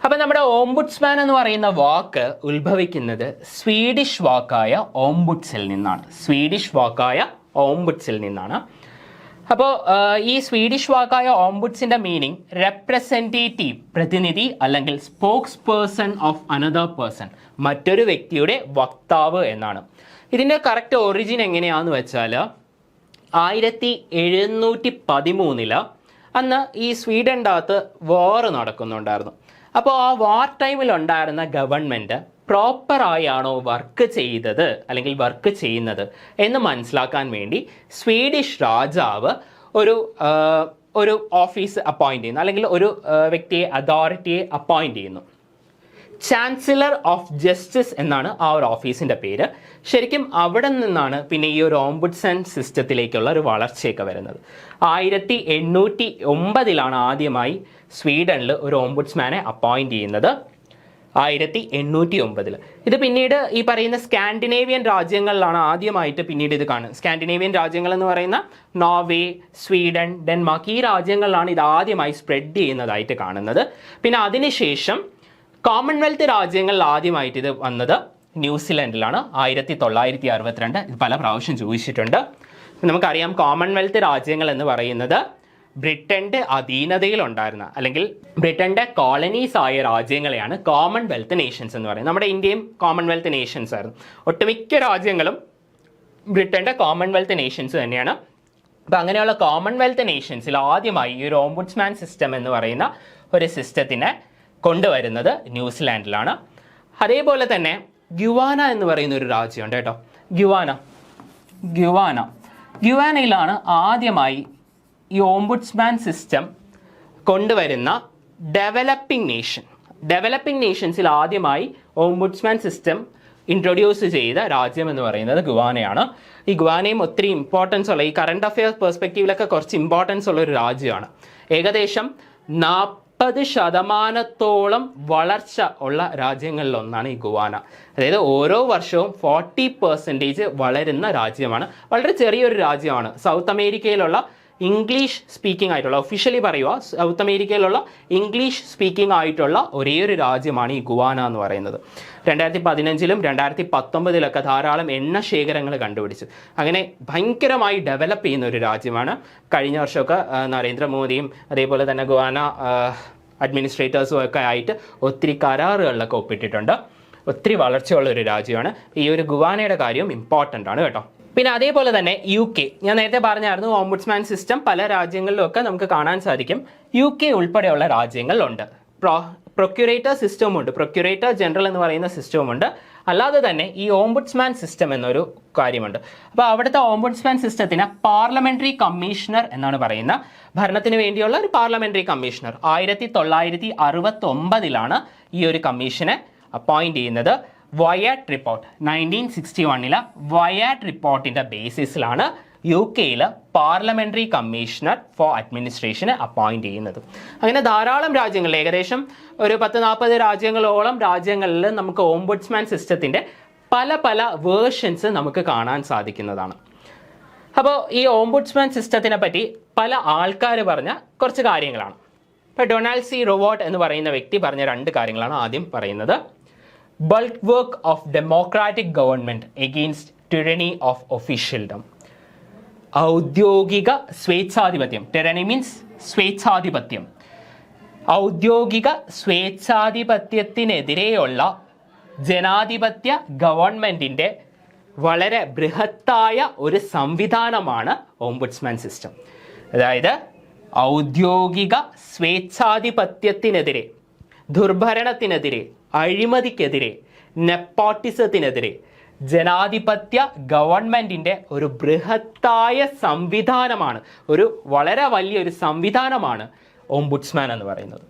അപ്പം നമ്മുടെ ഓംബുഡ്സ്മാൻ എന്ന് പറയുന്ന വാക്ക് ഉത്ഭവിക്കുന്നത് സ്വീഡിഷ് വാക്കായ ഓംബുഡ്സിൽ നിന്നാണ്. സ്വീഡിഷ് വാക്കായ ഓംബുഡ്സിൽ നിന്നാണ്. അപ്പോൾ ഈ സ്വീഡിഷ് വാക്കായ ഓംബുഡ്സിൻ്റെ മീനിങ് റെപ്രസെൻറ്റേറ്റീവ്, പ്രതിനിധി അല്ലെങ്കിൽ spokes person of another person, മറ്റൊരു വ്യക്തിയുടെ വക്താവ് എന്നാണ്. ഇതിൻ്റെ കറക്റ്റ് ഒറിജിൻ എങ്ങനെയാണെന്ന് വെച്ചാൽ 1713 അന്ന് ഈ സ്വീഡൻ്റെ അകത്ത് വാർ നടക്കുന്നുണ്ടായിരുന്നു. അപ്പോൾ ആ വാർ ടൈമിലുണ്ടായിരുന്ന ഗവൺമെൻറ് പ്രോപ്പറായാണോ വർക്ക് ചെയ്തത് അല്ലെങ്കിൽ വർക്ക് ചെയ്യുന്നത് എന്ന് മനസ്സിലാക്കാൻ വേണ്ടി സ്വീഡിഷ് രാജാവ് ഒരു ഓഫീസ് അപ്പോയിൻറ്റ് ചെയ്യുന്നു, അല്ലെങ്കിൽ ഒരു വ്യക്തിയെ, അതോറിറ്റിയെ അപ്പോയിൻറ്റ് ചെയ്യുന്നു. ചാൻസലർ ഓഫ് ജസ്റ്റിസ് എന്നാണ് ആ ഒരു ഓഫീസിൻ്റെ പേര്. ശരിക്കും അവിടെ നിന്നാണ് പിന്നെ ഈ ഒരു ഓംബുഡ്സ്മാൻ സിസ്റ്റത്തിലേക്കുള്ള ഒരു വളർച്ചയൊക്കെ വരുന്നത്. 1809 ആദ്യമായി സ്വീഡനിൽ ഒരു ഓംബുഡ്സ്മാനെ അപ്പോയിൻറ്റ് ചെയ്യുന്നത്. 1809. ഇത് പിന്നീട് ഈ പറയുന്ന സ്കാൻഡിനേവിയൻ രാജ്യങ്ങളിലാണ് ആദ്യമായിട്ട് പിന്നീട് ഇത് കാണുന്നത്. സ്കാൻഡിനേവിയൻ രാജ്യങ്ങൾ എന്ന് പറയുന്ന നോർവേ, സ്വീഡൻ, ഡെൻമാർക്ക്, ഈ രാജ്യങ്ങളിലാണ് ഇത് ആദ്യമായി സ്പ്രെഡ് ചെയ്യുന്നതായിട്ട് കാണുന്നത്. പിന്നെ അതിനുശേഷം കോമൺവെൽത്ത് രാജ്യങ്ങളിൽ ആദ്യമായിട്ട് ഇത് വന്നത് ന്യൂസിലൻഡിലാണ് 1962. ഇത് പല പ്രാവശ്യം ചോദിച്ചിട്ടുണ്ട്. നമുക്കറിയാം കോമൺവെൽത്ത് രാജ്യങ്ങൾ എന്ന് പറയുന്നത് ബ്രിട്ടൻ്റെ അധീനതയിലുണ്ടായിരുന്ന അല്ലെങ്കിൽ ബ്രിട്ടൻ്റെ കോളനീസ് ആയ രാജ്യങ്ങളെയാണ് കോമൺവെൽത്ത് നേഷൻസ് എന്ന് പറയുന്നത്. നമ്മുടെ ഇന്ത്യയും കോമൺവെൽത്ത് നേഷൻസ് ആയിരുന്നു. ഒട്ടുമിക്ക രാജ്യങ്ങളും ബ്രിട്ടൻ്റെ കോമൺവെൽത്ത് നേഷൻസ് തന്നെയാണ്. അപ്പോൾ അങ്ങനെയുള്ള കോമൺവെൽത്ത് നേഷൻസിൽ ആദ്യമായി ഈ ഒരു ഓംബുഡ്സ്മാൻ സിസ്റ്റം എന്ന് പറയുന്ന ഒരു സിസ്റ്റത്തിനെ കൊണ്ടുവരുന്നത് ന്യൂസിലാൻഡിലാണ്. അതേപോലെ തന്നെ ഗ്യുവാന എന്ന് പറയുന്ന ഒരു രാജ്യമുണ്ട് കേട്ടോ. ഗ്യുവാനയിലാണ് ആദ്യമായി ഈ ഓംബുഡ്സ്മാൻ സിസ്റ്റം കൊണ്ടുവരുന്ന ഡെവലപ്പിംഗ് നേഷൻസിൽ ആദ്യമായി ഓംബുഡ്സ്മാൻ സിസ്റ്റം ഇൻട്രൊഡ്യൂസ് ചെയ്ത രാജ്യം എന്ന് പറയുന്നത് ഗുവാനയാണ്. ഈ ഗുവാനയും ഒത്തിരി ഇമ്പോർട്ടൻസ് ഉള്ള, ഈ കറണ്ട് അഫെയർസ് പെർസ്പെക്റ്റീവിലൊക്കെ കുറച്ച് ഇമ്പോർട്ടൻസ് ഉള്ള ഒരു രാജ്യമാണ്. ഏകദേശം 40% വളർച്ച ഉള്ള രാജ്യങ്ങളിലൊന്നാണ് ഈ ഗുവാന. അതായത് ഓരോ വർഷവും 40% വളരുന്ന രാജ്യമാണ്. വളരെ ചെറിയൊരു രാജ്യമാണ്. സൗത്ത് അമേരിക്കയിലുള്ള ഇംഗ്ലീഷ് സ്പീക്കിംഗ് ആയിട്ടുള്ള, ഒഫീഷ്യലി പറയുക, സൗത്ത് അമേരിക്കയിലുള്ള ഇംഗ്ലീഷ് സ്പീക്കിംഗ് ആയിട്ടുള്ള ഒരേ ഒരു രാജ്യമാണ് ഈ ഗുവാന എന്ന് പറയുന്നത്. 2015 2019 ധാരാളം എണ്ണ ശേഖരങ്ങൾ കണ്ടുപിടിച്ചു. അങ്ങനെ ഭയങ്കരമായി ഡെവലപ്പ് ചെയ്യുന്ന ഒരു രാജ്യമാണ്. കഴിഞ്ഞ വർഷമൊക്കെ നരേന്ദ്രമോദിയും അതേപോലെ തന്നെ ഗുവാന അഡ്മിനിസ്ട്രേറ്റേഴ്സും ഒക്കെ ആയിട്ട് ഒത്തിരി കരാറുകളിലൊക്കെ ഒപ്പിട്ടിട്ടുണ്ട്. ഒത്തിരി വളർച്ചയുള്ള ഒരു രാജ്യമാണ്. ഈ ഒരു ഗുവാനയുടെ കാര്യവും ഇമ്പോർട്ടൻ്റ് ആണ് കേട്ടോ. പിന്നെ അതേപോലെ തന്നെ UK, ഞാൻ നേരത്തെ പറഞ്ഞായിരുന്നു ഓംബുഡ്സ്മാൻ സിസ്റ്റം പല രാജ്യങ്ങളിലുമൊക്കെ നമുക്ക് കാണാൻ സാധിക്കും. UK ഉൾപ്പെടെയുള്ള രാജ്യങ്ങളിലുണ്ട്. പ്രൊക്യൂറേറ്റർ സിസ്റ്റമുണ്ട്, പ്രൊക്യൂറേറ്റർ ജനറൽ എന്ന് പറയുന്ന സിസ്റ്റമുണ്ട്. അല്ലാതെ തന്നെ ഈ ഓംബുഡ്സ്മാൻ സിസ്റ്റം എന്നൊരു കാര്യമുണ്ട്. അപ്പോൾ അവിടുത്തെ ഓംബുഡ്സ്മാൻ സിസ്റ്റത്തിന് പാർലമെന്ററി കമ്മീഷണർ എന്നാണ് പറയുന്നത്. ഭരണത്തിന് വേണ്ടിയുള്ള ഒരു പാർലമെന്ററി കമ്മീഷണർ. 1969 ഈ ഒരു കമ്മീഷനെ അപ്പോയിന്റ് ചെയ്യുന്നത്. വയാറ്റ് റിപ്പോർട്ട് 1961 വയാറ്റ് റിപ്പോർട്ടിൻ്റെ ബേസിസിലാണ് UK പാർലമെന്ററി കമ്മീഷണർ ഫോർ അഡ്മിനിസ്ട്രേഷനെ അപ്പോയിന്റ് ചെയ്യുന്നത്. അങ്ങനെ ധാരാളം രാജ്യങ്ങളിൽ, ഏകദേശം ഒരു 10-40 രാജ്യങ്ങളിൽ നമുക്ക് ഓംബുഡ്സ്മാൻ സിസ്റ്റത്തിൻ്റെ പല വേർഷൻസ് നമുക്ക് കാണാൻ സാധിക്കുന്നതാണ്. അപ്പോൾ ഈ ഓംബുഡ്സ്മാൻ സിസ്റ്റത്തിനെ പറ്റി പല ആൾക്കാർ പറഞ്ഞ കുറച്ച് കാര്യങ്ങളാണ്. ഇപ്പോൾ ഡൊണാൾഡ് സി റോബോട്ട് എന്ന് പറയുന്ന വ്യക്തി പറഞ്ഞ 2 കാര്യങ്ങളാണ് ആദ്യം പറയുന്നത്. Bulwark of democratic government against tyranny of ഒഫീഷ്യൽഡം. ഔദ്യോഗിക സ്വേച്ഛാധിപത്യം. tyranny means സ്വേച്ഛാധിപത്യം. ഔദ്യോഗിക സ്വേച്ഛാധിപത്യത്തിനെതിരെയുള്ള ജനാധിപത്യ ഗവൺമെൻറ്റിൻ്റെ വളരെ ബൃഹത്തായ ഒരു സംവിധാനമാണ് ഓംബുഡ്സ്മാൻ സിസ്റ്റം. അതായത് ഔദ്യോഗിക സ്വേച്ഛാധിപത്യത്തിനെതിരെ, ദുർഭരണത്തിനെതിരെ, അഴിമതിക്കെതിരെ, നെപ്പോട്ടിസത്തിനെതിരെ ജനാധിപത്യ ഗവൺമെൻറ്റിൻ്റെ ഒരു ബൃഹത്തായ സംവിധാനമാണ്, ഒരു വളരെ വലിയൊരു സംവിധാനമാണ് ഓംബുഡ്സ്മാൻ എന്ന് പറയുന്നത്.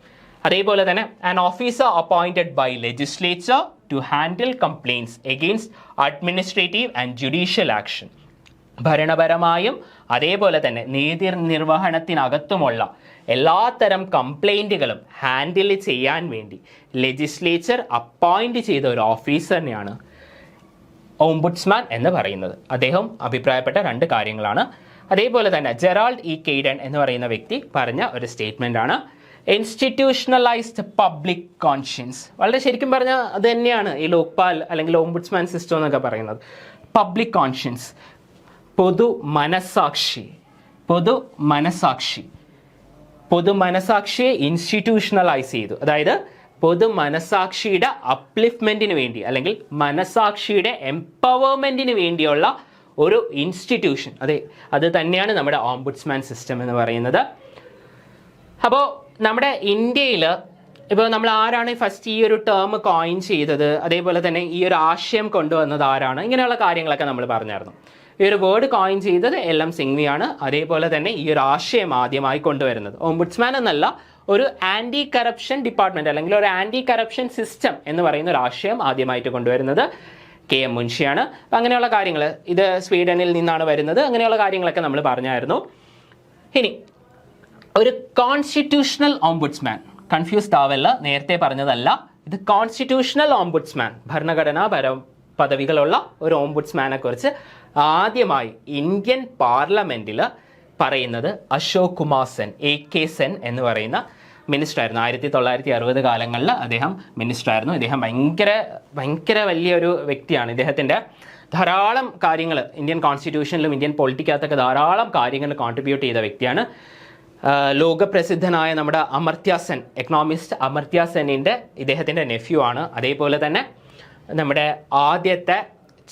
അതേപോലെ തന്നെ an officer appointed by legislature to handle complaints against administrative and judicial action. ഭരണപരമായും അതേപോലെ തന്നെ നീതി നിർവഹണത്തിനകത്തുമുള്ള എല്ലാത്തരം കംപ്ലൈൻറ്റുകളും ഹാൻഡിൽ ചെയ്യാൻ വേണ്ടി ലെജിസ്ലേച്ചർ അപ്പോയിൻറ്റ് ചെയ്ത ഒരു ഓഫീസറിനെയാണ് ഓംബുഡ്സ്മാൻ എന്ന് പറയുന്നത്. അദ്ദേഹം അഭിപ്രായപ്പെട്ട 2 കാര്യങ്ങളാണ്. അതേപോലെ തന്നെ ജെറാൾഡ് ഇ കെയ്ഡൻ എന്ന് പറയുന്ന വ്യക്തി പറഞ്ഞ ഒരു സ്റ്റേറ്റ്മെൻ്റ് ആണ് ഇൻസ്റ്റിറ്റ്യൂഷണലൈസ്ഡ് പബ്ലിക് കോൺഷ്യൻസ്. വളരെ ശരിക്കും പറഞ്ഞാൽ അത് തന്നെയാണ് ഈ ലോക്പാൽ അല്ലെങ്കിൽ ഓംബുഡ്സ്മാൻ സിസ്റ്റം എന്നൊക്കെ പറയുന്നത്. പബ്ലിക് കോൺഷ്യൻസ്, പൊതു മനസാക്ഷിയെ ഇൻസ്റ്റിറ്റ്യൂഷണലൈസ് ചെയ്തു. അതായത് പൊതു മനസാക്ഷിയുടെ അപ്ലിഫ്റ്റ്മെൻറ്റിന് വേണ്ടി അല്ലെങ്കിൽ മനസാക്ഷിയുടെ എംപവർമെൻറ്റിന് വേണ്ടിയുള്ള ഒരു ഇൻസ്റ്റിറ്റ്യൂഷൻ, അത് തന്നെയാണ് നമ്മുടെ ഓംബുഡ്സ്മാൻ സിസ്റ്റം എന്ന് പറയുന്നത്. അപ്പോൾ നമ്മുടെ ഇന്ത്യയിൽ ഇപ്പോൾ നമ്മൾ ആരാണ് ഫസ്റ്റ് ഈ ഒരു ടേം കോയിൻ ചെയ്തത്, അതേപോലെ തന്നെ ഈ ഒരു ആശയം കൊണ്ടുവന്നത് ആരാണ്, ഇങ്ങനെയുള്ള കാര്യങ്ങളൊക്കെ നമ്മൾ പറഞ്ഞായിരുന്നു. ഈ ഒരു വേർഡ് കോയിൻ ചെയ്തത് LM സിംഗ്വിയാണ്. അതേപോലെ തന്നെ ഈ ഒരു ആശയം ആദ്യമായി കൊണ്ടുവരുന്നത് ഓംബുഡ്സ്മാൻ എന്നല്ല, ഒരു ആൻറ്റി കറപ്ഷൻ ഡിപ്പാർട്ട്മെൻറ്റ് അല്ലെങ്കിൽ ഒരു ആൻറ്റി കറപ്ഷൻ സിസ്റ്റം എന്ന് പറയുന്ന ഒരു ആശയം ആദ്യമായിട്ട് കൊണ്ടുവരുന്നത് KM മുൻഷിയാണ്. അങ്ങനെയുള്ള കാര്യങ്ങൾ, ഇത് സ്വീഡനിൽ നിന്നാണ് വരുന്നത്. അങ്ങനെയുള്ള കാര്യങ്ങളൊക്കെ നമ്മൾ പറഞ്ഞായിരുന്നു. ഇനി ഒരു കോൺസ്റ്റിറ്റ്യൂഷണൽ ഓംബുഡ്സ്മാൻ, കൺഫ്യൂസ്ഡ് ആവല്ല, നേരത്തെ പറഞ്ഞതല്ല. ഇത് കോൺസ്റ്റിറ്റ്യൂഷണൽ ഓംബുഡ്സ്മാൻ, ഭരണഘടനാ പദവികളുള്ള ഒരു ഓംബുഡ്സ്മാനെ കുറിച്ച് ആദ്യമായി ഇന്ത്യൻ പാർലമെന്റിൽ പറയുന്നത് അശോക് കുമാർ സെൻ, AK സെൻ എന്ന് പറയുന്ന മിനിസ്റ്റർ ആയിരുന്നു. 1960 കാലങ്ങളിൽ അദ്ദേഹം മിനിസ്റ്റർ ആയിരുന്നു. ഇദ്ദേഹം ഭയങ്കര വലിയൊരു വ്യക്തിയാണ്. ഇദ്ദേഹത്തിൻ്റെ ധാരാളം കാര്യങ്ങൾ ഇന്ത്യൻ കോൺസ്റ്റിറ്റ്യൂഷനിലും ഇന്ത്യൻ പൊളിറ്റിക്കകത്തൊക്കെ ധാരാളം കാര്യങ്ങൾ കോൺട്രിബ്യൂട്ട് ചെയ്ത വ്യക്തിയാണ്. ലോകപ്രസിദ്ധനായ നമ്മുടെ അമർത്യ സെൻ, എക്കണോമിസ്റ്റ് അമർത്യ സെന്നിൻ്റെ ഇദ്ദേഹത്തിൻ്റെ നെഫ്യൂ ആണ്. അതേപോലെ തന്നെ നമ്മുടെ ആദ്യത്തെ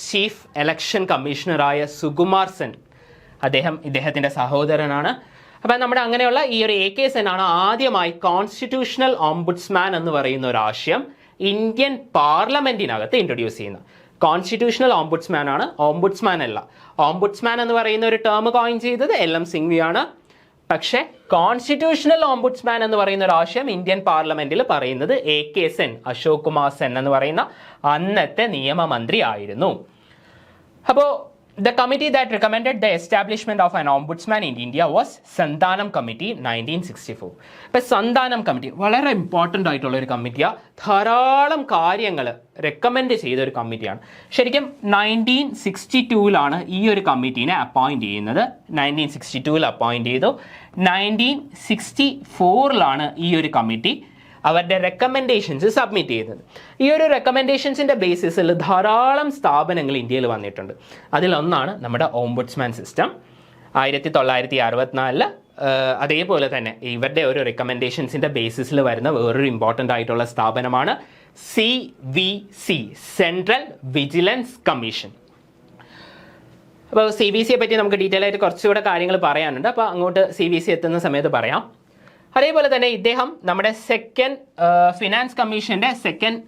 ചീഫ് ഇലക്ഷൻ കമ്മീഷണറായ സുകുമാർ സെൻ, ഇദ്ദേഹത്തിൻ്റെ സഹോദരനാണ്. അപ്പം നമ്മുടെ അങ്ങനെയുള്ള ഈ ഒരു AK സെൻ ആണ് ആദ്യമായി കോൺസ്റ്റിറ്റ്യൂഷണൽ ഓംബുഡ്സ്മാൻ എന്ന് പറയുന്ന ഒരു ആശയം ഇന്ത്യൻ പാർലമെന്റിനകത്ത് ഇൻട്രൊഡ്യൂസ് ചെയ്യുന്നത്. കോൺസ്റ്റിറ്റ്യൂഷണൽ ഓംബുഡ്സ്മാൻ ആണ്, ഓംബുഡ്സ്മാൻ അല്ല. ഓംബുഡ്സ്മാൻ എന്ന് പറയുന്ന ഒരു ടേം കോയിൻ ചെയ്തത് LM സിംഗ്വി ആണ്. പക്ഷേ കോൺസ്റ്റിറ്റ്യൂഷണൽ ഓംബുഡ്സ്മാൻ എന്ന് പറയുന്ന ഒരു ആശയം ഇന്ത്യൻ പാർലമെന്റിൽ പറയുന്നത് AK സെൻ, അശോക് കുമാർ സെൻ എന്ന് പറയുന്ന അന്നത്തെ നിയമമന്ത്രി ആയിരുന്നു. അപ്പോൾ the committee that recommended the establishment of an ombudsman in India was Sandhanam Committee 1964. അപ്പോൾ സന്താനം കമ്മിറ്റി വളരെ ഇമ്പോർട്ടൻ്റ് ആയിട്ടുള്ള ഒരു കമ്മിറ്റിയാണ്. ധാരാളം കാര്യങ്ങൾ റെക്കമെൻഡ് ചെയ്ത ഒരു കമ്മിറ്റിയാണ്. ശരിക്കും 1962 ഈ ഒരു കമ്മിറ്റീനെ അപ്പോയിൻറ്റ് ചെയ്യുന്നത്. 1962 അപ്പോയിൻറ്റ് ചെയ്തു. 1964 ഈ ഒരു കമ്മിറ്റി അവരുടെ റെക്കമെൻഡേഷൻസ് സബ്മിറ്റ് ചെയ്തത്. ഈ ഒരു റെക്കമെൻഡേഷൻസിൻ്റെ ബേസിസിൽ ധാരാളം സ്ഥാപനങ്ങൾ ഇന്ത്യയിൽ വന്നിട്ടുണ്ട്. അതിലൊന്നാണ് നമ്മുടെ ഓംബുഡ്സ്മാൻ സിസ്റ്റം. 1964 അതേപോലെ തന്നെ ഇവരുടെ ഒരു റെക്കമെൻഡേഷൻസിൻ്റെ ബേസിസിൽ വരുന്ന വേറൊരു ഇമ്പോർട്ടൻ്റ് ആയിട്ടുള്ള സ്ഥാപനമാണ് CVC, സെൻട്രൽ വിജിലൻസ് കമ്മീഷൻ. അപ്പോൾ CVCയെ പറ്റി നമുക്ക് ഡീറ്റെയിൽ ആയിട്ട് കുറച്ചുകൂടെ കാര്യങ്ങൾ പറയാനുണ്ട്. അപ്പോൾ അങ്ങോട്ട് CVC എത്തുന്ന സമയത്ത് പറയാം. അതേപോലെ തന്നെ ഇദ്ദേഹം നമ്മുടെ സെക്കൻഡ് ഫിനാൻസ് കമ്മീഷൻ്റെ സെക്കൻഡ്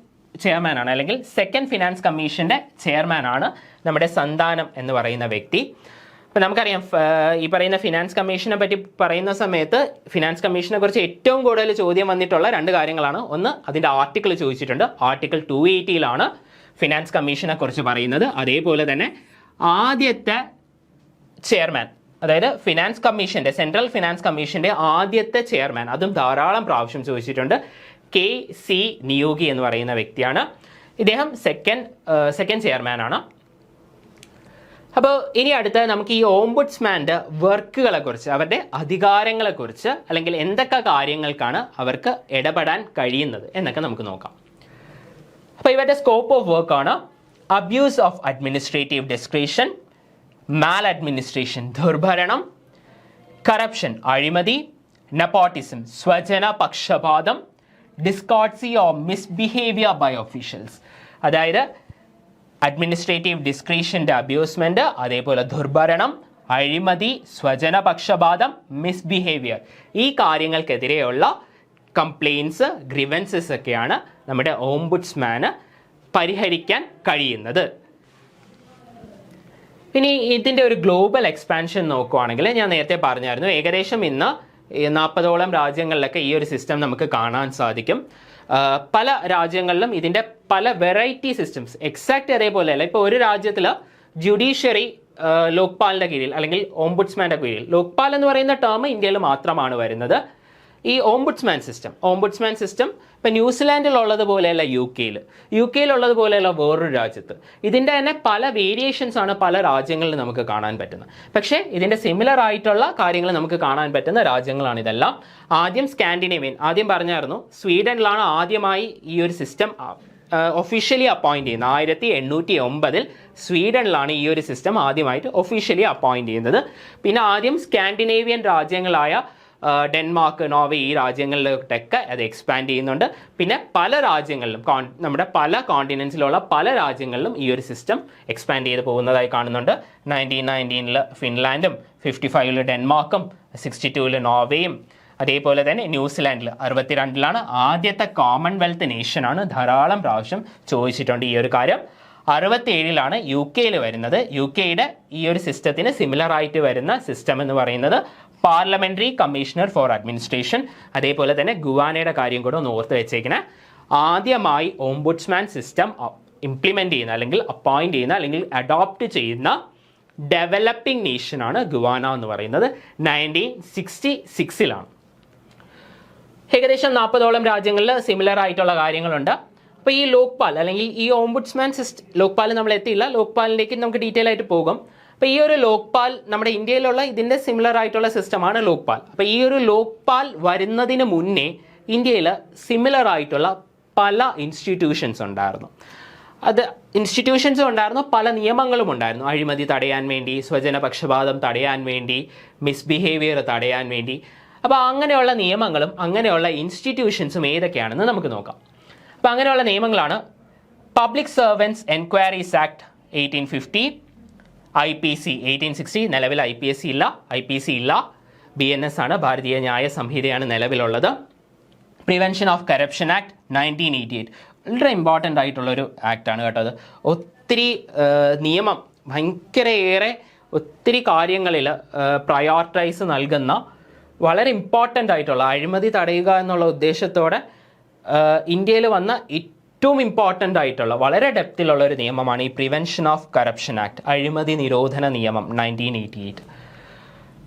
ചെയർമാനാണ്, അല്ലെങ്കിൽ സെക്കൻഡ് ഫിനാൻസ് കമ്മീഷൻ്റെ ചെയർമാനാണ് നമ്മുടെ സന്താനം എന്ന് പറയുന്ന വ്യക്തി. അപ്പോൾ നമുക്കറിയാം ഈ പറയുന്ന ഫിനാൻസ് കമ്മീഷനെ പറ്റി പറയുന്ന സമയത്ത് ഫിനാൻസ് കമ്മീഷനെ കുറിച്ച് ഏറ്റവും കൂടുതൽ ചോദ്യം വന്നിട്ടുള്ള രണ്ട് കാര്യങ്ങളാണ്. ഒന്ന്, അതിൻ്റെ ആർട്ടിക്കിൾ ചോദിച്ചിട്ടുണ്ട്. ആർട്ടിക്കിൾ 280 ഫിനാൻസ് കമ്മീഷനെ കുറിച്ച് പറയുന്നത്. അതേപോലെ തന്നെ ആദ്യത്തെ ചെയർമാൻ, അതായത് ഫിനാൻസ് കമ്മീഷൻ്റെ, സെൻട്രൽ ഫിനാൻസ് കമ്മീഷൻ്റെ ആദ്യത്തെ ചെയർമാൻ, അതും ധാരാളം പ്രാവശ്യം ചോദിച്ചിട്ടുണ്ട്. KC നിയോഗി എന്ന് പറയുന്ന വ്യക്തിയാണ്. ഇദ്ദേഹം സെക്കൻഡ് ചെയർമാനാണ്. അപ്പോൾ ഇനി അടുത്ത് നമുക്ക് ഈ ഓംബുഡ്സ്മാൻ്റെ വർക്കുകളെക്കുറിച്ച്, അവരുടെ അധികാരങ്ങളെക്കുറിച്ച്, അല്ലെങ്കിൽ എന്തൊക്കെ കാര്യങ്ങൾക്കാണ് അവർക്ക് ഇടപെടാൻ കഴിയുന്നത് എന്നൊക്കെ നമുക്ക് നോക്കാം. അപ്പോൾ ഇവരുടെ സ്കോപ്പ് ഓഫ് വർക്കാണ് abuse of administrative discretion, maladministration ദുർഭരണം, കറപ്ഷൻ അഴിമതി, നെപ്പോട്ടിസം സ്വജന പക്ഷപാതം, discourtesy or misbehaviour by officials, അതായത് അഡ്മിനിസ്ട്രേറ്റീവ് ഡിസ്ക്രിഷൻ്റെ അബ്യൂസ്മെൻറ്റ്, അതേപോലെ ദുർഭരണം, അഴിമതി, സ്വജന പക്ഷപാതം, മിസ്ബിഹേവിയർ, ഈ കാര്യങ്ങൾക്കെതിരെയുള്ള കംപ്ലയിൻസ്, ഗ്രിവൻസസ് ഒക്കെയാണ് നമ്മുടെ ഓംബുഡ്സ്മാന് പരിഹരിക്കാൻ കഴിയുന്നത്. ഇനി ഇതിൻ്റെ ഒരു ഗ്ലോബൽ എക്സ്പാൻഷൻ നോക്കുവാണെങ്കിൽ ഞാൻ നേരത്തെ പറഞ്ഞായിരുന്നു, ഏകദേശം ഇന്ന് 40ഓളം രാജ്യങ്ങളിലൊക്കെ ഈ ഒരു സിസ്റ്റം നമുക്ക് കാണാൻ സാധിക്കും. പല രാജ്യങ്ങളിലും ഇതിൻ്റെ പല വെറൈറ്റി സിസ്റ്റംസ് എക്സാക്റ്റ് അതേപോലെയല്ല. ഇപ്പോൾ ഒരു രാജ്യത്തിൽ ജുഡീഷ്യറി ലോക്പാലിൻ്റെ കീഴിൽ അല്ലെങ്കിൽ ഓംബുഡ്സ്മാൻ്റെ കീഴിൽ, ലോക്പാൽ എന്ന് പറയുന്ന ടേം ഇന്ത്യയിൽ മാത്രമാണ് വരുന്നത്. ഈ ഓംബുഡ്സ്മാൻ സിസ്റ്റം ഇപ്പം ന്യൂസിലാൻഡിലുള്ളതുപോലെയല്ല യു കെയിലുള്ളതുപോലെയല്ല വേറൊരു രാജ്യത്ത്. ഇതിൻ്റെ തന്നെ പല വേരിയേഷൻസ് ആണ് പല രാജ്യങ്ങളിൽ നമുക്ക് കാണാൻ പറ്റുന്നത്. പക്ഷേ ഇതിൻ്റെ സിമിലർ ആയിട്ടുള്ള കാര്യങ്ങൾ നമുക്ക് കാണാൻ പറ്റുന്ന രാജ്യങ്ങളാണ് ഇതെല്ലാം. ആദ്യം സ്കാൻഡിനേവിയൻ, ആദ്യം പറഞ്ഞായിരുന്നു സ്വീഡനിലാണ് ആദ്യമായി ഈ ഒരു സിസ്റ്റം ഒഫീഷ്യലി അപ്പോയിൻറ്റ് ചെയ്യുന്നത്. 1809 സ്വീഡനിലാണ് ഈ ഒരു സിസ്റ്റം ആദ്യമായിട്ട് ഒഫീഷ്യലി അപ്പോയിൻറ്റ് ചെയ്യുന്നത്. പിന്നെ ആദ്യം സ്കാൻഡിനേവിയൻ രാജ്യങ്ങളായ ഡെൻമാർക്ക്, നോർവേ, ഈ രാജ്യങ്ങളിലോട്ടൊക്കെ അത് എക്സ്പാൻഡ് ചെയ്യുന്നുണ്ട്. പിന്നെ പല രാജ്യങ്ങളിലും, നമ്മുടെ പല കോണ്ടിനെൻസിലുള്ള പല രാജ്യങ്ങളിലും ഈ ഒരു സിസ്റ്റം എക്സ്പാൻഡ് ചെയ്ത് പോകുന്നതായി കാണുന്നുണ്ട്. 1919 ഫിൻലാൻഡും, 55 ഡെൻമാർക്കും, 62 നോർവേയും, അതേപോലെ തന്നെ ന്യൂസിലാൻഡിൽ 62 ആദ്യത്തെ കോമൺവെൽത്ത് നേഷനാണ്. ധാരാളം പ്രാവശ്യം ചോദിച്ചിട്ടുണ്ട് ഈ ഒരു കാര്യം. 67 യു കെയിൽ വരുന്നത്. യു കെയുടെ ഈ ഒരു സിസ്റ്റത്തിന് സിമിലർ ആയിട്ട് വരുന്ന സിസ്റ്റം എന്ന് പറയുന്നത് പാർലമെന്ററി കമ്മീഷണർ ഫോർ അഡ്മിനിസ്ട്രേഷൻ. അതേപോലെ തന്നെ ഗുവാനയുടെ കാര്യം കൂടെ ഒന്ന് ഓർത്ത് വെച്ചേക്കണേ. ആദ്യമായി ഓംബുഡ്സ്മാൻ സിസ്റ്റം ഇംപ്ലിമെന്റ് ചെയ്യുന്ന അല്ലെങ്കിൽ അപ്പോയിന്റ് ചെയ്യുന്ന അല്ലെങ്കിൽ അഡോപ്റ്റ് ചെയ്യുന്ന ഡെവലപ്പിംഗ് നേഷനാണ് ഗുവാന എന്ന് പറയുന്നത്. 1966 ഏകദേശം 40ഓളം രാജ്യങ്ങളിൽ സിമിലർ ആയിട്ടുള്ള കാര്യങ്ങളുണ്ട്. അപ്പോൾ ഈ ലോക്പാൽ അല്ലെങ്കിൽ ഈ ഓംബുഡ്സ്മാൻ സിസ്റ്റം, ലോക്പാൽ നമ്മൾ എത്തിയില്ല, ലോക്പാലിലേക്ക് നമുക്ക് ഡീറ്റെയിൽ ആയിട്ട് പോകും. അപ്പോൾ ഈ ഒരു ലോക്പാൽ നമ്മുടെ ഇന്ത്യയിലുള്ള ഇതിൻ്റെ സിമിലർ ആയിട്ടുള്ള സിസ്റ്റമാണ് ലോക്പാൽ. അപ്പോൾ ഈ ഒരു ലോക്പാൽ വരുന്നതിന് മുന്നേ ഇന്ത്യയിൽ സിമിലർ ആയിട്ടുള്ള പല ഇൻസ്റ്റിറ്റ്യൂഷൻസ് ഉണ്ടായിരുന്നു. അത് ഇൻസ്റ്റിറ്റ്യൂഷൻസും ഉണ്ടായിരുന്നു, പല നിയമങ്ങളും ഉണ്ടായിരുന്നു. അഴിമതി തടയാൻ വേണ്ടി, സ്വജനപക്ഷപാതം തടയാൻ വേണ്ടി, മിസ്ബിഹേവിയർ തടയാൻ വേണ്ടി. അപ്പോൾ അങ്ങനെയുള്ള നിയമങ്ങളും അങ്ങനെയുള്ള ഇൻസ്റ്റിറ്റ്യൂഷൻസും ഏതൊക്കെയാണെന്ന് നമുക്ക് നോക്കാം. അപ്പോൾ അങ്ങനെയുള്ള നിയമങ്ങളാണ് public servants enquiries act 1850, IPC 1860. നിലവിൽ IPSC ഇല്ല, IPC ഇല്ല, BNS ആണ്, ഭാരതീയ ന്യായ സംഹിതയാണ് നിലവിലുള്ളത്. പ്രിവെൻഷൻ ഓഫ് കറപ്ഷൻ ആക്ട് 1988, വളരെ ഇമ്പോർട്ടൻ്റ് ആയിട്ടുള്ളൊരു ആക്റ്റാണ് കേട്ടോ. അത് ഒത്തിരി നിയമം ഭയങ്കരയേറെ ഒത്തിരി കാര്യങ്ങളിൽ പ്രയോറിറ്റൈസ് നൽകുന്ന വളരെ ഇമ്പോർട്ടൻ്റ് ആയിട്ടുള്ള അഴിമതി തടയുക എന്നുള്ള ഉദ്ദേശത്തോടെ ഇന്ത്യയിൽ വന്ന ഏറ്റവും ഇമ്പോർട്ടൻ്റ് ആയിട്ടുള്ള വളരെ ഡെപ്തിലുള്ള ഒരു നിയമമാണ് ഈ പ്രിവെൻഷൻ ഓഫ് കറപ്ഷൻ ആക്ട്, അഴിമതി നിരോധന നിയമം 1988.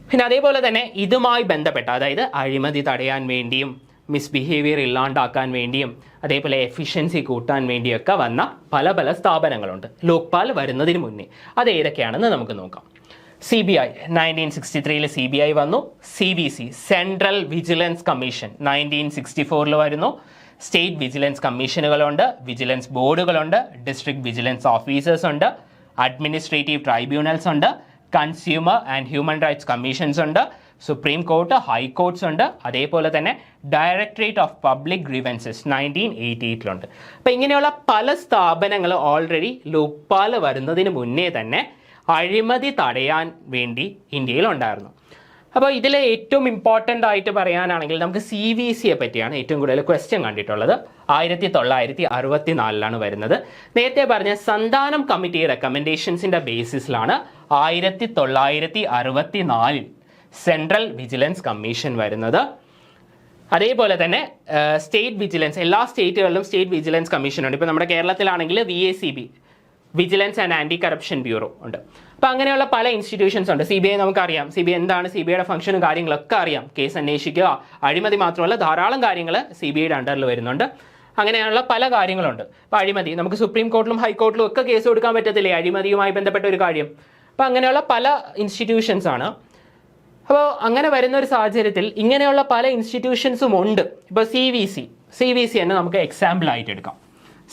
പിന്നെ അതേപോലെ തന്നെ ഇതുമായി ബന്ധപ്പെട്ട, അതായത് അഴിമതി തടയാൻ വേണ്ടിയും മിസ്ബിഹേവിയർ ഇല്ലാണ്ടാക്കാൻ വേണ്ടിയും അതേപോലെ എഫിഷ്യൻസി കൂട്ടാൻ വേണ്ടിയൊക്കെ വന്ന പല പല സ്ഥാപനങ്ങളുണ്ട് ലോക്പാൽ വരുന്നതിന് മുന്നേ. അത് ഏതൊക്കെയാണെന്ന് നമുക്ക് നോക്കാം. CBI 1963 CBI വന്നു. CVC സെൻട്രൽ വിജിലൻസ് കമ്മീഷൻ 1964 വരുന്നു. സ്റ്റേറ്റ് വിജിലൻസ് കമ്മീഷനുകളുണ്ട്, വിജിലൻസ് ബോർഡുകളുണ്ട്, ഡിസ്ട്രിക്ട് വിജിലൻസ് ഓഫീസേഴ്സ് ഉണ്ട്, അഡ്മിനിസ്ട്രേറ്റീവ് ട്രൈബ്യൂണൽസ് ഉണ്ട്, consumer and human rights commissions ഉണ്ട്, സുപ്രീം കോർട്ട്, ഹൈക്കോർട്ട്സ് ഉണ്ട്, അതേപോലെ തന്നെ ഡയറക്ടറേറ്റ് ഓഫ് പബ്ലിക് ഗ്രീവൻസസ് 1988 അപ്പോൾ ഇങ്ങനെയുള്ള പല സ്ഥാപനങ്ങൾ ഓൾറെഡി ലോക്പാൽ വരുന്നതിന് മുന്നേ തന്നെ അഴിമതി തടയാൻ വേണ്ടി ഇന്ത്യയിലുണ്ടായിരുന്നു. അപ്പോൾ ഇതിൽ ഏറ്റവും ഇമ്പോർട്ടൻ്റ് ആയിട്ട് പറയാനാണെങ്കിൽ നമുക്ക് CVCയെ പറ്റിയാണ് ഏറ്റവും കൂടുതൽ ക്വസ്റ്റ്യൻ കണ്ടിട്ടുള്ളത്. 1964 വരുന്നത്. നേരത്തെ പറഞ്ഞ സന്താനം കമ്മിറ്റി റെക്കമെൻഡേഷൻസിൻ്റെ ബേസിസിലാണ് 1964 സെൻട്രൽ വിജിലൻസ് കമ്മീഷൻ വരുന്നത്. അതേപോലെ തന്നെ സ്റ്റേറ്റ് വിജിലൻസ്, എല്ലാ സ്റ്റേറ്റുകളിലും സ്റ്റേറ്റ് വിജിലൻസ് കമ്മീഷൻ ഉണ്ട്. ഇപ്പോൾ നമ്മുടെ കേരളത്തിലാണെങ്കിൽ VACB, vigilance and anti corruption bureau ഉണ്ട്. അപ്പോൾ അങ്ങനെയുള്ള പല ഇൻസ്റ്റിറ്റ്യൂഷൻസ് ഉണ്ട്. CBI നമുക്കറിയാം, CBI എന്താണ്, CBIയുടെ ഫംഗ്ഷനും കാര്യങ്ങളൊക്കെ അറിയാം. കേസ് അന്വേഷിക്കുക, അഴിമതി മാത്രമല്ല ധാരാളം കാര്യങ്ങൾ CBIയുടെ അണ്ടറിൽ വരുന്നുണ്ട്. അങ്ങനെയുള്ള പല കാര്യങ്ങളുണ്ട്. അപ്പോൾ അഴിമതി നമുക്ക് സുപ്രീം കോർട്ടിലും ഹൈക്കോർട്ടിലും ഒക്കെ കേസ് കൊടുക്കാൻ പറ്റത്തില്ലേ, അഴിമതിയുമായി ബന്ധപ്പെട്ട ഒരു കാര്യം. അപ്പോൾ അങ്ങനെയുള്ള പല ഇൻസ്റ്റിറ്റ്യൂഷൻസ് ആണ്. അപ്പോൾ അങ്ങനെ വരുന്ന ഒരു സാഹചര്യത്തിൽ ഇങ്ങനെയുള്ള പല ഇൻസ്റ്റിറ്റ്യൂഷൻസും ഉണ്ട്. ഇപ്പോൾ CVC തന്നെ നമുക്ക് എക്സാമ്പിൾ ആയിട്ട് എടുക്കാം.